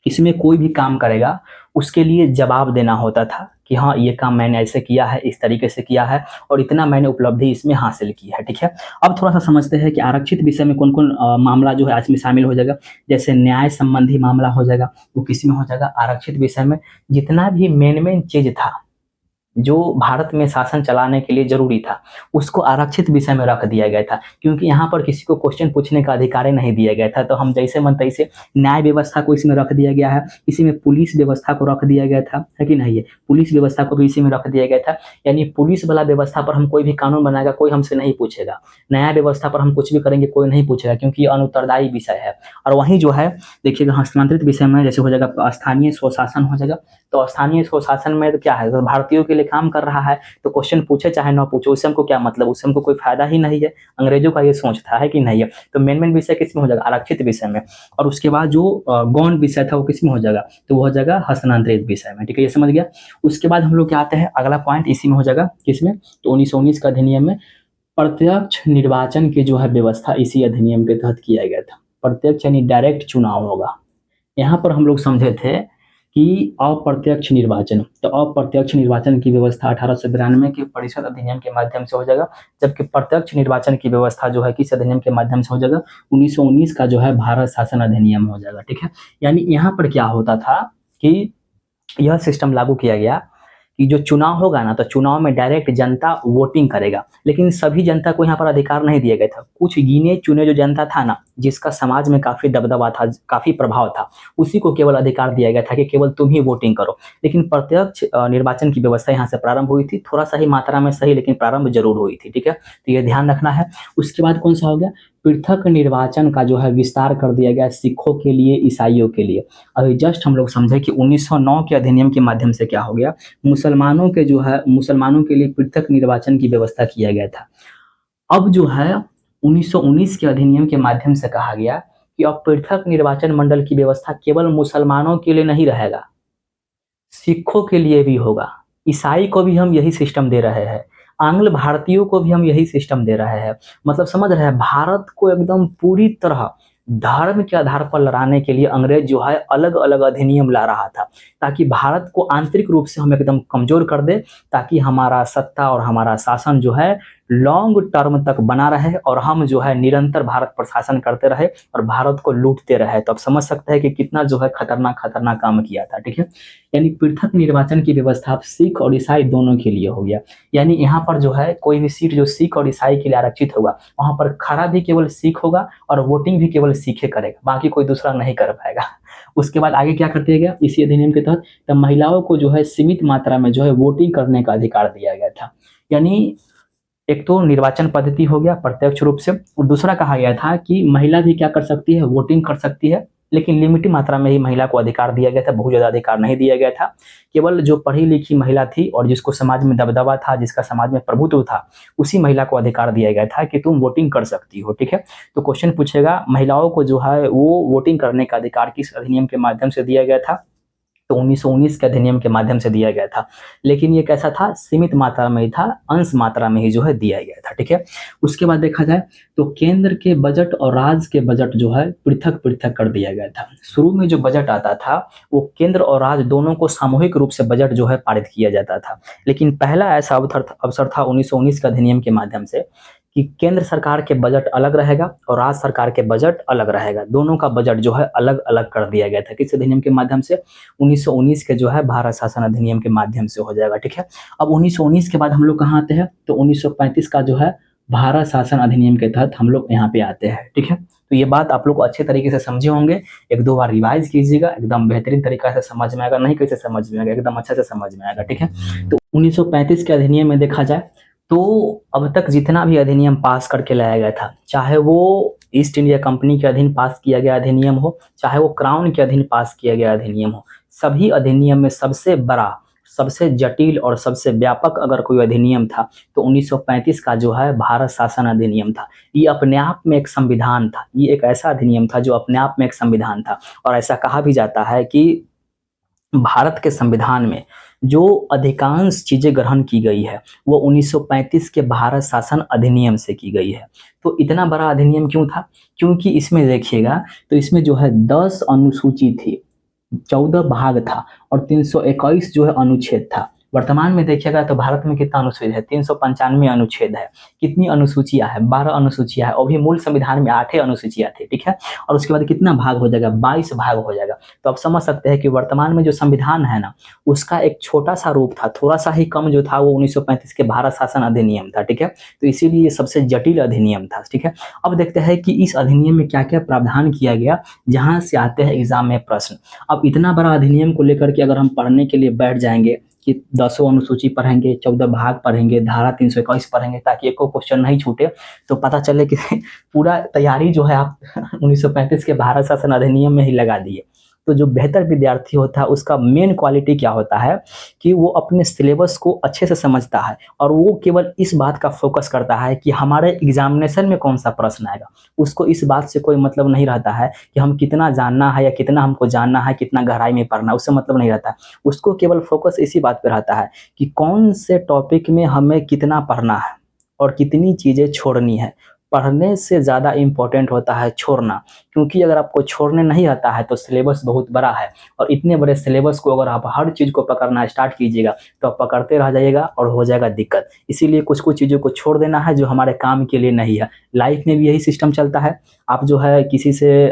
इसमें कोई भी काम करेगा उसके लिए जवाब देना होता था कि हाँ ये काम मैंने ऐसे किया है, इस तरीके से किया है और इतना मैंने उपलब्धि इसमें हासिल की है, ठीक है। अब थोड़ा सा समझते हैं कि आरक्षित विषय में कौन कौन मामला जो है इसमें शामिल हो जाएगा। जैसे न्याय संबंधी मामला हो जाएगा, वो किसी में हो जाएगा, आरक्षित विषय में जितना भी मेन चीज था जो भारत में शासन चलाने के लिए जरूरी था उसको आरक्षित विषय में रख दिया गया था, क्योंकि यहाँ पर किसी को क्वेश्चन पूछने का अधिकार नहीं दिया गया था। तो हम जैसे मन तैसे न्याय व्यवस्था को इसमें रख दिया गया है, इसी में पुलिस व्यवस्था को रख दिया गया था, है कि नहीं है, पुलिस व्यवस्था को भी इसी में रख दिया गया था। यानी पुलिस वाला व्यवस्था पर हम कोई भी कानून बनाएगा कोई हमसे नहीं पूछेगा, न्याय व्यवस्था पर हम कुछ भी करेंगे कोई नहीं पूछेगा, क्योंकि ये अनुत्तरदायी विषय है। और वहीं जो है देखिएगा हस्तांतरित विषय में जैसे हो जाएगा स्थानीय स्वशासन हो जाएगा, तो स्थानीय स्वशासन में तो क्या है, तो भारतीयों के लिए काम कर रहा है, तो क्वेश्चन पूछे चाहे ना पूछे उससे हमको क्या मतलब, उससे हमको कोई फायदा ही नहीं है, अंग्रेजों का ये सोच था, है कि नहीं है। तो मेन विषय किस में हो जाएगा, आरक्षित विषय में। और उसके बाद जो गौण विषय था वो किस में हो जाएगा, तो वो हो जाएगा हस्तांतरित विषय में, ठीक है, ये समझ गया। उसके बाद हम लोग क्या आते हैं, अगला पॉइंट इसी में हो जाएगा, किसमें, तो 1919 का अधिनियम में प्रत्यक्ष निर्वाचन की जो है व्यवस्था इसी अधिनियम के तहत किया गया था। प्रत्यक्ष यानी डायरेक्ट चुनाव होगा। यहाँ पर हम लोग समझे थे कि अप्रत्यक्ष निर्वाचन, तो अप्रत्यक्ष निर्वाचन की व्यवस्था 1892 के परिषद अधिनियम के माध्यम से हो जाएगा, जबकि प्रत्यक्ष निर्वाचन की व्यवस्था जो है किस अधिनियम के माध्यम से हो जाएगा, 1919 का जो है भारत शासन अधिनियम हो जाएगा, ठीक है। यानी यहाँ पर क्या होता था कि यह सिस्टम लागू किया गया कि जो चुनाव होगा ना, तो चुनाव में डायरेक्ट जनता वोटिंग करेगा, लेकिन सभी जनता को यहाँ पर अधिकार नहीं दिया गया था। कुछ गिने चुने जो जनता था ना, जिसका समाज में काफी दबदबा था, काफी प्रभाव था, उसी को केवल अधिकार दिया गया था कि केवल तुम ही वोटिंग करो। लेकिन प्रत्यक्ष निर्वाचन की व्यवस्था यहाँ से प्रारंभ हुई थी, थोड़ा सा ही मात्रा में सही, लेकिन प्रारंभ जरूर हुई थी, ठीक है, तो ये ध्यान रखना है। उसके बाद कौन सा हो गया, पृथक निर्वाचन का जो है विस्तार कर दिया गया सिखों के लिए, ईसाइयों के लिए। अभी जस्ट हम लोग समझे कि 1909 के अधिनियम के माध्यम से क्या हो गया, मुसलमानों के जो है मुसलमानों के लिए पृथक निर्वाचन की व्यवस्था किया गया था। अब जो है 1919 के अधिनियम के माध्यम से कहा गया कि अब पृथक निर्वाचन मंडल की व्यवस्था केवल मुसलमानों के लिए नहीं रहेगा, सिखों के लिए भी होगा, ईसाई को भी हम यही सिस्टम दे रहे हैं, आंग्ल भारतीयों को भी हम यही सिस्टम दे रहे हैं। मतलब समझ रहे हैं, भारत को एकदम पूरी तरह धर्म के आधार पर लड़ाने के लिए अंग्रेज जो है अलग अलग अधिनियम ला रहा था, ताकि भारत को आंतरिक रूप से हम एकदम कमजोर कर दे, ताकि हमारा सत्ता और हमारा शासन जो है लॉन्ग टर्म तक बना रहे और हम जो है निरंतर भारत पर शासन करते रहे और भारत को लूटते रहे। तो आप समझ सकते हैं कि कितना जो है खतरनाक खतरनाक काम किया था, ठीक है। यानी पृथक निर्वाचन की व्यवस्था सिख और ईसाई दोनों के लिए हो गया। यानी यहाँ पर जो है कोई भी सीट जो सिख और ईसाई के लिए आरक्षित होगा वहां पर खड़ा भी केवल सिख होगा और वोटिंग भी केवल सिखे करेगा, बाकी कोई दूसरा नहीं कर पाएगा। उसके बाद आगे क्या करते गया इसी अधिनियम के तहत, तो महिलाओं को जो है सीमित मात्रा में जो है वोटिंग करने का अधिकार दिया गया था। यानी एक तो निर्वाचन पद्धति हो गया प्रत्यक्ष रूप से, और दूसरा कहा गया था कि महिला भी क्या कर सकती है, वोटिंग कर सकती है, लेकिन लिमिटेड मात्रा में ही महिला को अधिकार दिया गया था, बहुत ज्यादा अधिकार नहीं दिया गया था। केवल जो पढ़ी लिखी महिला थी और जिसको समाज में दबदबा था, जिसका समाज में प्रभुत्व था, उसी महिला को अधिकार दिया गया था कि तुम वोटिंग कर सकती हो, ठीक है। तो क्वेश्चन पूछेगा महिलाओं को जो है वो वोटिंग करने का अधिकार किस अधिनियम के माध्यम से दिया गया था, तो 1919 के अधिनियम के माध्यम से दिया गया था, लेकिन ये कैसा था, सीमित मात्रा में ही था, अंश मात्रा में ही जो है दिया गया था, ठीक है। उसके बाद देखा जाए तो केंद्र के बजट और राज्य के बजट जो है पृथक पृथक कर दिया गया था। शुरू में जो बजट आता था वो केंद्र और राज्य दोनों को सामूहिक रूप से बजट जो है पारित किया जाता था, लेकिन पहला ऐसा अवसर था 1919 के अधिनियम के माध्यम से कि केंद्र सरकार के बजट अलग रहेगा और राज्य सरकार के बजट अलग रहेगा। दोनों का बजट जो है अलग अलग कर दिया गया था। किस अधिनियम के माध्यम से? 1919 के जो है भारत शासन अधिनियम के माध्यम से हो जाएगा। ठीक है, अब 1919 के बाद हम लोग कहाँ आते हैं? तो 1935 का जो है भारत शासन अधिनियम के तहत हम लोग यहाँ पे आते हैं। ठीक है, तो ये बात आप लोग अच्छे तरीके से समझे होंगे। एक दो बार रिवाइज कीजिएगा, एकदम बेहतरीन तरीका से समझ में आएगा। नहीं कैसे समझ में आएगा, एकदम अच्छे से समझ में आएगा। ठीक है, तो 1935 के अधिनियम में देखा जाए तो अब तक जितना भी अधिनियम पास करके लाया गया था, चाहे वो ईस्ट इंडिया कंपनी के अधीन पास किया गया अधिनियम हो, चाहे वो क्राउन के अधीन पास किया गया अधिनियम हो, सभी अधिनियम में सबसे बड़ा, सबसे जटिल और सबसे व्यापक अगर कोई अधिनियम था तो 1935 का जो है भारत शासन अधिनियम था। ये अपने आप में एक संविधान था। ये एक ऐसा अधिनियम था जो अपने आप में एक संविधान था। और ऐसा कहा भी जाता है कि भारत के संविधान में जो अधिकांश चीजें ग्रहण की गई है वो 1935 के भारत शासन अधिनियम से की गई है। तो इतना बड़ा अधिनियम क्यों था? क्योंकि इसमें देखिएगा तो इसमें जो है 10 अनुसूची थी, 14 भाग था और 321 जो है अनुच्छेद था। वर्तमान में देखिएगा तो भारत में कितना अनुच्छेद है? 395 अनुच्छेद है। कितनी अनुसूचियां है? 12 अनुसूचियां है। और भी मूल संविधान में 8 अनुसूचियां थी। ठीक है, और उसके बाद कितना भाग हो जाएगा? 22 भाग हो जाएगा। तो आप समझ सकते हैं कि वर्तमान में जो संविधान है ना, उसका एक छोटा सा रूप था, थोड़ा सा ही कम जो था वो 1935 के भारत शासन अधिनियम था। ठीक है, तो इसीलिए ये सबसे जटिल अधिनियम था। ठीक है, अब देखते हैं कि इस अधिनियम में क्या क्या प्रावधान किया गया, जहां से आते हैं एग्जाम में प्रश्न। अब इतना बड़ा अधिनियम को लेकर के अगर हम पढ़ने के लिए बैठ जाएंगे कि 10 अनुसूची पढ़ेंगे, 14 भाग पढ़ेंगे, धारा 321 पढ़ेंगे ताकि एको क्वेश्चन नहीं छूटे, तो पता चले कि पूरा तैयारी जो है आप 1935 के भारत शासन अधिनियम में ही लगा दिए। तो जो बेहतर विद्यार्थी होता है उसका मेन क्वालिटी क्या होता है कि वो अपने सिलेबस को अच्छे से समझता है और वो केवल इस बात का फोकस करता है कि हमारे एग्जामिनेशन में कौन सा प्रश्न आएगा। उसको इस बात से कोई मतलब नहीं रहता है कि हम कितना जानना है या कितना हमको जानना है, कितना गहराई में पढ़ना है, उससे मतलब नहीं रहता है। उसको केवल फोकस इसी बात पे रहता है कि कौन से टॉपिक में हमें कितना पढ़ना है और कितनी चीज़ें छोड़नी है। पढ़ने से ज़्यादा इम्पोर्टेंट होता है छोड़ना, क्योंकि अगर आपको छोड़ने नहीं आता है तो सिलेबस बहुत बड़ा है और इतने बड़े सिलेबस को अगर आप हर चीज़ को पकड़ना स्टार्ट कीजिएगा तो आप पकड़ते रह जाइएगा और हो जाएगा दिक्कत। इसीलिए कुछ कुछ चीज़ों को छोड़ देना है जो हमारे काम के लिए नहीं है। लाइफ में भी यही सिस्टम चलता है। आप जो है किसी से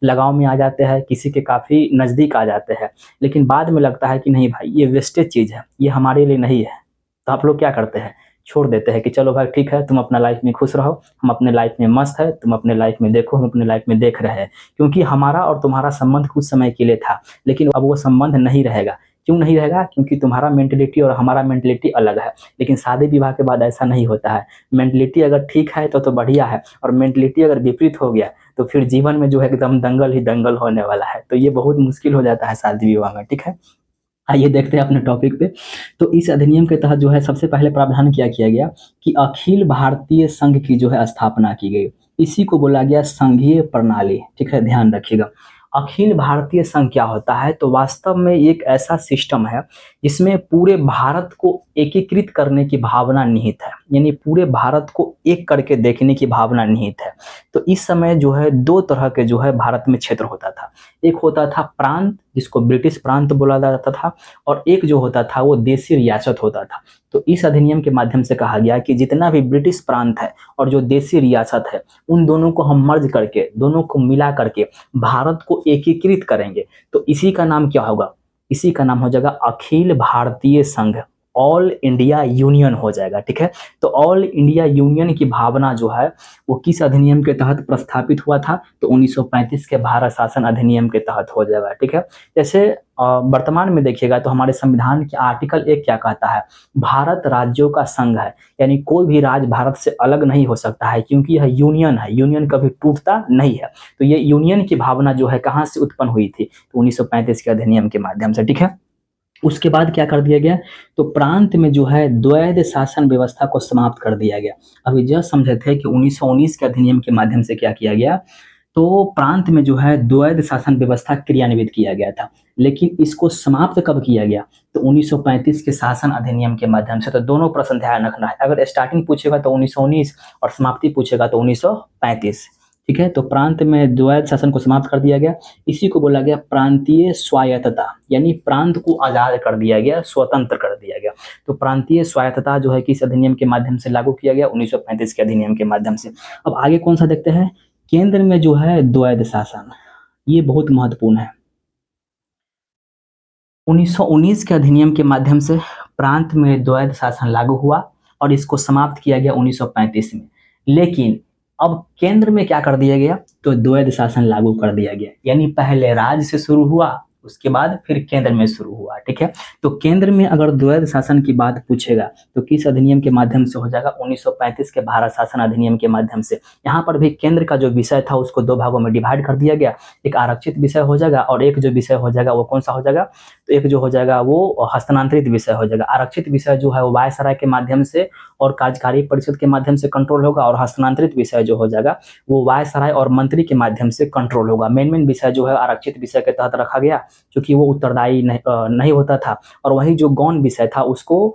लगाव में आ जाते हैं, किसी के काफ़ी नज़दीक आ जाते हैं, लेकिन बाद में लगता है कि नहीं भाई ये वेस्टेज चीज़ है, ये हमारे लिए नहीं है। तो आप लोग क्या करते हैं? छोड़ देते हैं कि चलो भाई ठीक है, तुम अपना लाइफ में खुश रहो, हम अपने लाइफ में मस्त है, तुम अपने लाइफ में देखो, हम अपने लाइफ में देख रहे हैं। क्योंकि हमारा और तुम्हारा संबंध कुछ समय के लिए था, लेकिन अब वो संबंध नहीं रहेगा। क्यों नहीं रहेगा? क्योंकि तुम्हारा मेंटलिटी और हमारा मेंटलिटी अलग है। लेकिन शादी विवाह के बाद ऐसा नहीं होता है। मेंटलिटी अगर ठीक है तो बढ़िया है, और मेंटलिटी अगर विपरीत हो गया तो फिर जीवन में जो है एकदम दंगल ही दंगल होने वाला है। तो ये बहुत मुश्किल हो जाता है शादी विवाह में। ठीक है, आइए देखते हैं अपने टॉपिक पे। तो इस अधिनियम के तहत जो है सबसे पहले प्रावधान क्या किया गया कि अखिल भारतीय संघ की जो है स्थापना की गई। इसी को बोला गया संघीय प्रणाली। ठीक है, ध्यान रखिएगा। अखिल भारतीय संघ क्या होता है? तो वास्तव में एक ऐसा सिस्टम है जिसमें पूरे भारत को एकीकृत करने की भावना निहित है, यानी पूरे भारत को एक करके देखने की भावना निहित है। तो इस समय जो है दो तरह के जो है भारत में क्षेत्र होता था। एक होता था प्रांत, जिसको ब्रिटिश प्रांत बोला जाता था, और एक जो होता था वो देशी रियासत होता था। तो इस अधिनियम के माध्यम से कहा गया कि जितना भी ब्रिटिश प्रांत है और जो देशी रियासत है, उन दोनों को हम मर्ज करके, दोनों को मिला करके भारत को एकीकृत करेंगे। तो इसी का नाम क्या होगा? इसी का नाम हो जाएगा अखिल भारतीय संघ, ऑल इंडिया यूनियन हो जाएगा। ठीक है, तो ऑल इंडिया यूनियन की भावना जो है वो किस अधिनियम के तहत प्रस्थापित हुआ था? तो 1935 के भारत शासन अधिनियम के तहत हो जाएगा। ठीक है, जैसे वर्तमान में देखिएगा तो हमारे संविधान के आर्टिकल 1 क्या कहता है? भारत राज्यों का संघ है, यानी कोई भी राज्य भारत से अलग नहीं हो सकता है, क्योंकि यह यूनियन है, यूनियन कभी टूटता नहीं है। तो ये यूनियन की भावना जो है कहाँ से उत्पन्न हुई थी? तो 1935 के अधिनियम के माध्यम से। ठीक है, उसके बाद क्या कर दिया गया? तो प्रांत में जो है द्वैध शासन व्यवस्था को समाप्त कर दिया गया। अभी जस्ट समझे थे कि 1919 के अधिनियम के माध्यम से क्या किया गया? तो प्रांत में जो है द्वैध शासन व्यवस्था क्रियान्वित किया गया था, लेकिन इसको समाप्त कब किया गया? तो 1935 के शासन अधिनियम के माध्यम से। तो दोनों प्रश्न ध्यान रखना है, अगर स्टार्टिंग पूछेगा तो 1919 और समाप्ति पूछेगा तो 1935। ठीक है। तो प्रांत में द्वैध शासन को समाप्त कर दिया गया। इसी को बोला गया प्रांतीय स्वायत्तता, यानी प्रांत को आजाद कर दिया गया, स्वतंत्र कर दिया गया। तो प्रांतीय स्वायत्तता जो है किस अधिनियम के माध्यम से लागू किया गया? 1935 के अधिनियम के माध्यम से। अब आगे कौन सा देखते हैं? केंद्र में जो है द्वैध शासन, ये बहुत महत्वपूर्ण है। 1919 के अधिनियम के माध्यम से प्रांत में द्वैध शासन लागू हुआ और इसको समाप्त किया गया 1935 में। लेकिन अब केंद्र में क्या कर दिया गया? तो द्वैध शासन लागू कर दिया गया, यानी पहले राज्य से शुरू हुआ, उसके बाद फिर केंद्र में शुरू हुआ। ठीक है। तो केंद्र में अगर द्वैध शासन की बात पूछेगा तो किस अधिनियम के माध्यम से हो जाएगा? 1935 के भारत शासन अधिनियम के माध्यम से। यहाँ पर भी केंद्र का जो विषय था उसको दो भागों में डिवाइड कर दिया गया। एक आरक्षित विषय हो जाएगा और एक जो विषय हो जाएगा वो कौन सा हो जाएगा? तो एक जो हो जाएगा वो हस्तांतरित विषय हो जाएगा। आरक्षित विषय जो है वो वायसराय के माध्यम से और कार्यकारी परिषद के माध्यम से कंट्रोल होगा, और हस्तांतरित विषय जो हो जाएगा वो वायसराय और मंत्री के माध्यम से कंट्रोल होगा। मेन विषय जो है आरक्षित विषय के तहत रखा गया, क्योंकि वो उत्तरदायी नहीं होता था, और वही जो गौण विषय था उसको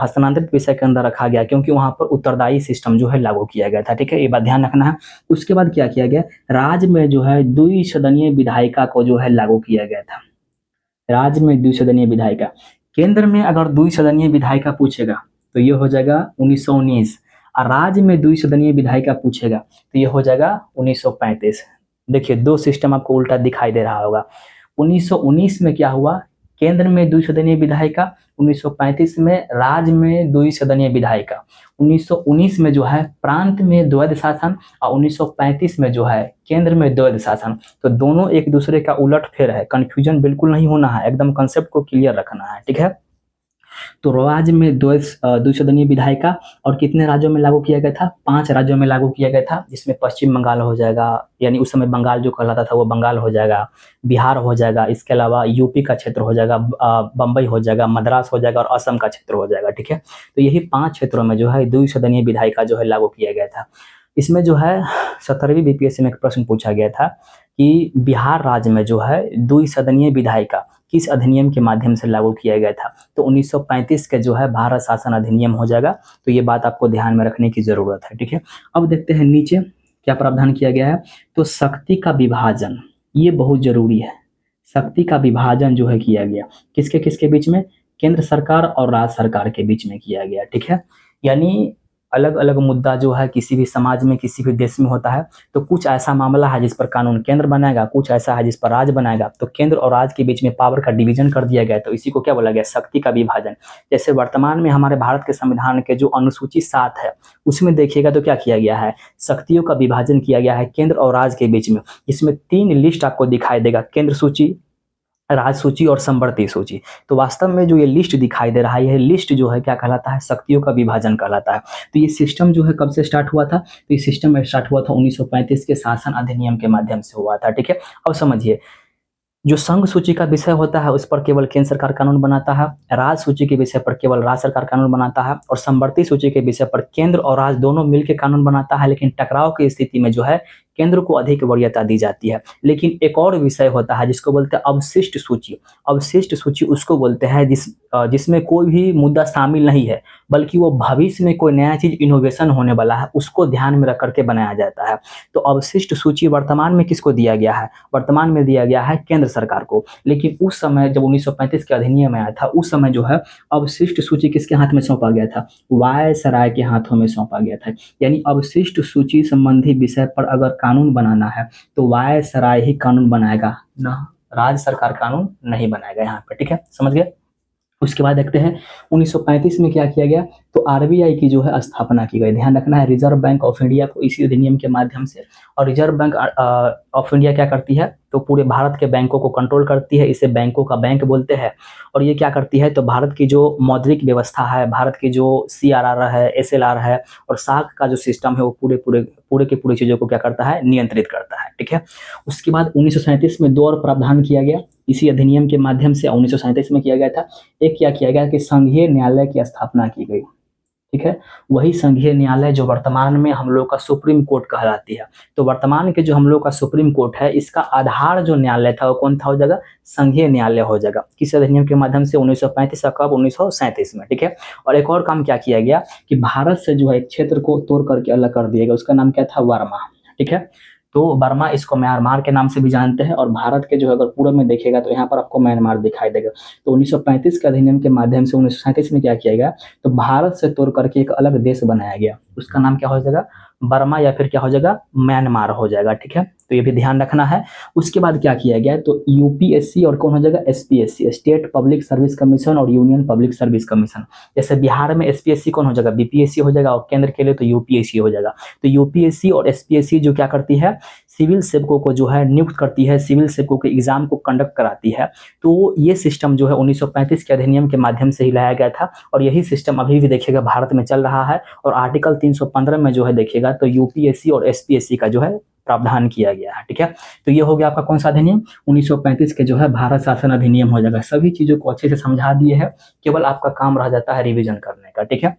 हस्तांतरित विषय के अंदर रखा गया, क्योंकि वहां पर उत्तरदायी सिस्टम जो है लागू किया गया था। ठीक है, ये बात ध्यान रखना है। उसके बाद क्या किया गया? राज्य में जो है द्विसदनीय विधायिका को जो है लागू किया गया था। राज्य में द्विसदनीय विधायिका। केंद्र में अगर द्विसदनीय विधायिका पूछेगा तो ये हो जाएगा 1919, और राज्य में द्विसदनीय विधायिका पूछेगा तो ये हो जाएगा 1935। देखिए दो सिस्टम आपको उल्टा दिखाई दे रहा होगा। 1919 में क्या हुआ? केंद्र में द्विसदनीय विधायिका, 1935 में राज्य में द्विसदनीय विधायिका। 1919 में जो है प्रांत में द्वैध शासन और 1935 में जो है केंद्र में द्वैध शासन। तो दोनों एक दूसरे का उलट फेर है, कंफ्यूजन बिल्कुल नहीं होना है, एकदम कंसेप्ट को क्लियर रखना है। ठीक है। तो राज्य में द्विसदनीय विधायिका और कितने राज्यों में लागू किया गया था? 5 राज्यों में लागू किया गया था, जिसमें पश्चिम बंगाल हो जाएगा, यानी उस समय बंगाल जो कहलाता था वो बंगाल हो जाएगा, बिहार हो जाएगा, इसके अलावा यूपी का क्षेत्र हो जाएगा, बम्बई हो जाएगा, मद्रास हो जाएगा और असम का क्षेत्र हो जाएगा। ठीक है। तो यही 5 क्षेत्रों में जो है द्विसदनीय विधायिका जो है लागू किया गया था। इसमें जो है 17वीं बीपीएससी में एक प्रश्न पूछा गया था कि बिहार राज्य में जो है द्विसदनीय विधायिका किस अधिनियम के माध्यम से लागू किया गया था? तो 1935 के जो है भारत शासन अधिनियम हो जाएगा। तो ये बात आपको ध्यान में रखने की जरूरत है। ठीक है। अब देखते हैं नीचे क्या प्रावधान किया गया है। तो शक्ति का विभाजन, ये बहुत जरूरी है। शक्ति का विभाजन जो है किया गया किसके किसके बीच में? केंद्र सरकार और राज्य सरकार के बीच में किया गया। ठीक है। यानी अलग अलग मुद्दा जो है किसी भी समाज में किसी भी देश में होता है, तो कुछ ऐसा मामला है जिस पर कानून केंद्र बनाएगा, कुछ ऐसा है जिस पर राज्य बनाएगा। तो केंद्र और राज्य के बीच में पावर का डिवीजन कर दिया गया, तो इसी को क्या बोला गया? शक्ति का विभाजन। जैसे वर्तमान में हमारे भारत के संविधान के जो अनुसूची 7 है उसमें देखिएगा तो क्या किया गया है? शक्तियों का विभाजन किया गया है केंद्र और राज्य के बीच में। इसमें 3 लिस्ट आपको दिखाई देगा, केंद्र सूची, राज्य सूची और समवर्ती सूची। तो वास्तव में जो ये लिस्ट दिखाई दे रहा है, यह लिस्ट जो है क्या कहलाता है? शक्तियों का विभाजन कहलाता है। तो ये सिस्टम जो है कब से स्टार्ट हुआ था? तो ये सिस्टम स्टार्ट हुआ था 1935 के शासन अधिनियम के माध्यम से हुआ था। ठीक है। अब समझिए, जो संघ सूची का विषय होता है उस पर केवल केंद्र सरकार कानून बनाता है, राज्य सूची के विषय पर केवल राज्य सरकार कानून बनाता है, और समवर्ती सूची के विषय पर केंद्र और राज्य दोनों मिलकर कानून बनाता है। लेकिन टकराव की स्थिति में जो है केंद्र को अधिक वरीयता दी जाती है। लेकिन एक और विषय होता है जिसको बोलते हैं अवशिष्ट सूची। अवशिष्ट सूची उसको बोलते हैं जिसमें कोई भी मुद्दा शामिल नहीं है, बल्कि वो भविष्य में कोई नया चीज इनोवेशन होने वाला है उसको ध्यान में रख करके बनाया जाता है। तो अवशिष्ट सूची वर्तमान में किसको दिया गया है? वर्तमान में दिया गया है केंद्र सरकार को। लेकिन उस समय जब 1935 के अधिनियम में आया था उस समय जो है अवशिष्ट सूची किसके हाथ में सौंपा गया था? वायसराय के हाथों में सौंपा गया था। यानी अवशिष्ट सूची संबंधी विषय पर अगर कानून बनाना है तो वायसराय ही कानून बनाएगा, ना राज्य सरकार कानून नहीं बनाएगा यहाँ पर। ठीक है, समझ गए। उसके बाद देखते हैं 1935 में क्या किया गया। तो आरबीआई की जो है स्थापना की गई। ध्यान रखना है, रिजर्व बैंक ऑफ इंडिया को इसी अधिनियम के माध्यम से। और रिजर्व बैंक ऑफ इंडिया क्या करती है? तो पूरे भारत के बैंकों को कंट्रोल करती है, इसे बैंकों का बैंक बोलते हैं। और ये क्या करती है? तो भारत की जो मौद्रिक व्यवस्था है, भारत की जो सीआरआर है, एसएलआर है और साख का जो सिस्टम है वो पूरे की पूरी चीजों को क्या करता है? नियंत्रित करता है। ठीक है। उसके बाद 1937 में 2 और प्रावधान किया गया इसी अधिनियम के माध्यम से। 1937 में किया गया था, एक क्या किया गया कि संघीय न्यायालय की स्थापना की गई। ठीक है, वही संघीय न्यायालय जो वर्तमान में हम लोग का सुप्रीम कोर्ट कहलाती है। तो वर्तमान के जो हम लोग का सुप्रीम कोर्ट है इसका आधार जो न्यायालय था वो कौन था हो जाएगा? संघीय न्यायालय हो जाएगा। किस अधिनियम के माध्यम से? 1935 का। कब? 1937 में। ठीक है। और एक और काम क्या किया गया कि भारत से जो है एक क्षेत्र को तोड़ करके अलग कर दिया गया, उसका नाम क्या था? वर्मा। ठीक है। तो बर्मा इसको म्यांमार के नाम से भी जानते हैं, और भारत के जो अगर पूरब में देखिएगा तो यहाँ पर आपको म्यांमार दिखाई देगा। तो 1935 के अधिनियम के माध्यम से 1937 में क्या किया गया, तो भारत से तोड़ करके एक अलग देश बनाया गया, उसका नाम क्या हो जाएगा, बर्मा या फिर क्या हो जाएगा, म्यांमार हो जाएगा। ठीक है, तो ये भी ध्यान रखना है। उसके बाद क्या किया गया, तो यूपीएससी और कौन हो जाएगा, SPSC, state public service commission और यूनियन पब्लिक सर्विस कमीशन। जैसे बिहार में एसपीएससी कौन हो जाएगा, बीपीएससी हो जाएगा, और केंद्र के लिए तो यूपीएससी हो जाएगा। तो यूपीएससी और एसपीएससी जो क्या करती है, सिविल सेवकों को जो है नियुक्त करती है, सिविल सेवकों के एग्जाम को कंडक्ट कराती है। तो ये सिस्टम जो है 1935 के अधिनियम के माध्यम से ही लाया गया था, और यही सिस्टम अभी भी देखिएगा भारत में चल रहा है। और आर्टिकल 315 में जो है देखिएगा तो यूपीएससी और एसपीएससी का जो है प्रावधान किया गया है। ठीक है, तो ये हो गया आपका कौन सा अधिनियम, 1935 के जो है भारत शासन अधिनियम हो जाएगा। सभी चीजों को अच्छे से समझा दिए हैं, केवल आपका काम रह जाता है रिवीजन करने का। ठीक है,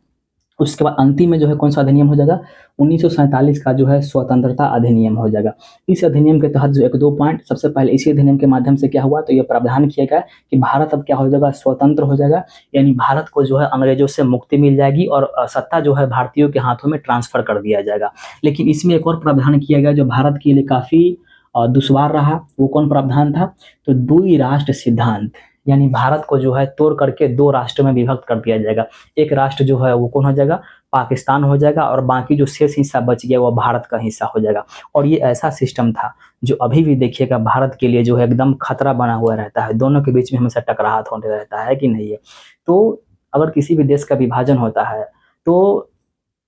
उसके बाद अंतिम में जो है कौन सा अधिनियम हो जाएगा, 1947 का जो है स्वतंत्रता अधिनियम हो जाएगा। इस अधिनियम के तहत जो एक दो पॉइंट, सबसे पहले इसी अधिनियम के माध्यम से क्या हुआ, तो ये प्रावधान किया गया कि भारत अब क्या हो जाएगा, स्वतंत्र हो जाएगा, यानी भारत को जो है अंग्रेजों से मुक्ति मिल जाएगी और सत्ता जो है भारतीयों के हाथों में ट्रांसफर कर दिया जाएगा। लेकिन इसमें एक और प्रावधान किया गया जो भारत के लिए काफी दुश्वार रहा, वो कौन प्रावधान था, तो द्वि राष्ट्र सिद्धांत, यानी भारत को जो है तोड़ करके दो राष्ट्र में विभक्त कर दिया जाएगा। एक राष्ट्र जो है वो कौन हो जाएगा, पाकिस्तान हो जाएगा, और बाकी जो शेष हिस्सा बच गया वो भारत का हिस्सा हो जाएगा। और ये ऐसा सिस्टम था जो अभी भी देखिएगा भारत के लिए जो है एकदम खतरा बना हुआ रहता है, दोनों के बीच में हमेशा टकराहट होने रहता है कि नहीं है। तो अगर किसी भी देश का विभाजन होता है तो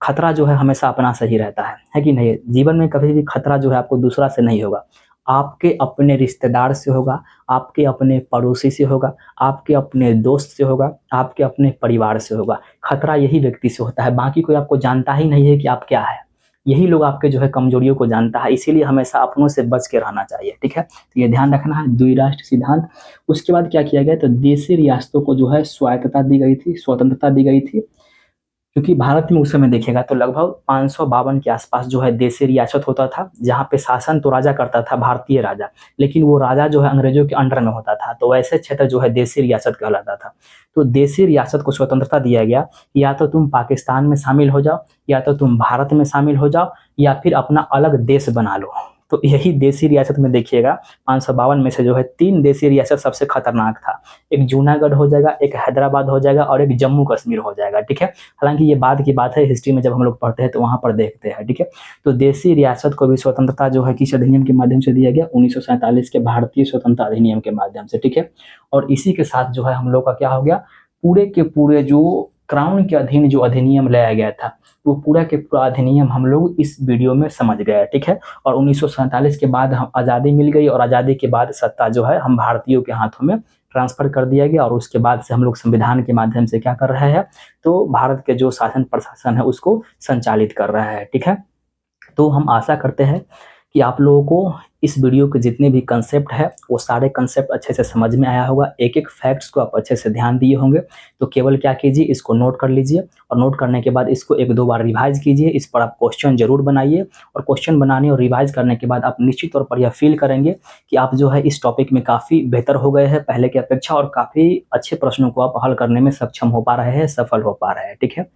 खतरा जो है हमेशा अपना सही रहता है कि नहीं। जीवन में कभी भी खतरा जो है आपको दूसरा से नहीं होगा, आपके अपने रिश्तेदार से होगा, आपके अपने पड़ोसी से होगा, आपके अपने दोस्त से होगा, आपके अपने परिवार से होगा। खतरा यही व्यक्ति से होता है, बाकी कोई आपको जानता ही नहीं है कि आप क्या है। यही लोग आपके जो है कमजोरियों को जानता है, इसीलिए हमेशा अपनों से बच के रहना चाहिए। ठीक है, तो ये ध्यान रखना है, द्विराष्ट्र सिद्धांत। उसके बाद क्या किया गया, तो देशी रियासतों को जो है स्वायत्तता दी गई थी, स्वतंत्रता दी गई थी। क्योंकि भारत में उस समय देखिएगा तो लगभग 552 के आसपास जो है देशी रियासत होता था, जहाँ पे शासन तो राजा करता था, भारतीय राजा, लेकिन वो राजा जो है अंग्रेजों के अंडर में होता था। तो वैसे क्षेत्र जो है देशी रियासत कहलाता था। तो देशी रियासत को स्वतंत्रता दिया गया, या तो तुम पाकिस्तान में शामिल हो जाओ, या तो तुम भारत में शामिल हो जाओ, या फिर अपना अलग देश बना लो। तो यही देशी रियासत में देखिएगा 552 में से जो है 3 देशी रियासत सबसे खतरनाक था। एक जूनागढ़ हो जाएगा, एक हैदराबाद हो जाएगा, और एक जम्मू कश्मीर हो जाएगा। ठीक है, हालांकि ये बाद की बात है, हिस्ट्री में जब हम लोग पढ़ते हैं तो वहां पर देखते हैं। ठीक है, तो देशी रियासत को भी स्वतंत्रता जो है किस अधिनियम के माध्यम से दिया गया, 1947 के भारतीय स्वतंत्रता अधिनियम के माध्यम से। ठीक है, और इसी के साथ जो है हम लोग का क्या हो गया, पूरे के पूरे जो क्राउन के अधीन जो अधिनियम लाया गया था वो पूरा के पूरा अधिनियम हम लोग इस वीडियो में समझ गए। ठीक है, और 1947 के बाद हम आज़ादी मिल गई, और आज़ादी के बाद सत्ता जो है हम भारतीयों के हाथों में ट्रांसफर कर दिया गया, और उसके बाद से हम लोग संविधान के माध्यम से क्या कर रहे हैं, तो भारत के जो शासन प्रशासन है उसको संचालित कर रहा है। ठीक है, तो हम आशा करते हैं कि आप लोगों को इस वीडियो के जितने भी कंसेप्ट है वो सारे कंसेप्ट अच्छे से समझ में आया होगा, एक एक फैक्ट्स को आप अच्छे से ध्यान दिए होंगे। तो केवल क्या कीजिए, इसको नोट कर लीजिए, और नोट करने के बाद इसको एक दो बार रिवाइज कीजिए, इस पर आप क्वेश्चन जरूर बनाइए, और क्वेश्चन बनाने और रिवाइज करने के बाद आप निश्चित तौर पर यह फील करेंगे कि आप जो है इस टॉपिक में काफ़ी बेहतर हो गए हैं पहले की अपेक्षा, और काफ़ी अच्छे प्रश्नों को आप हल करने में सक्षम हो पा रहे हैं, सफल हो पा रहे हैं। ठीक है,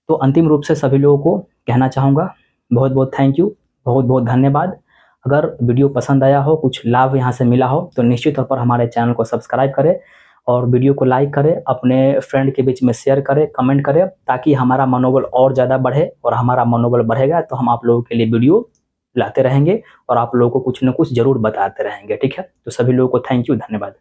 तो अंतिम रूप से सभी लोगों को कहना चाहूँगा बहुत बहुत थैंक यू, बहुत बहुत धन्यवाद। अगर वीडियो पसंद आया हो, कुछ लाभ यहाँ से मिला हो, तो निश्चित तौर पर हमारे चैनल को सब्सक्राइब करें, और वीडियो को लाइक करें, अपने फ्रेंड के बीच में शेयर करें, कमेंट करें, ताकि हमारा मनोबल और ज़्यादा बढ़े, और हमारा मनोबल बढ़ेगा तो हम आप लोगों के लिए वीडियो लाते रहेंगे, और आप लोगों को कुछ न कुछ ज़रूर बताते रहेंगे। ठीक है, तो सभी लोगों को थैंक यू, धन्यवाद।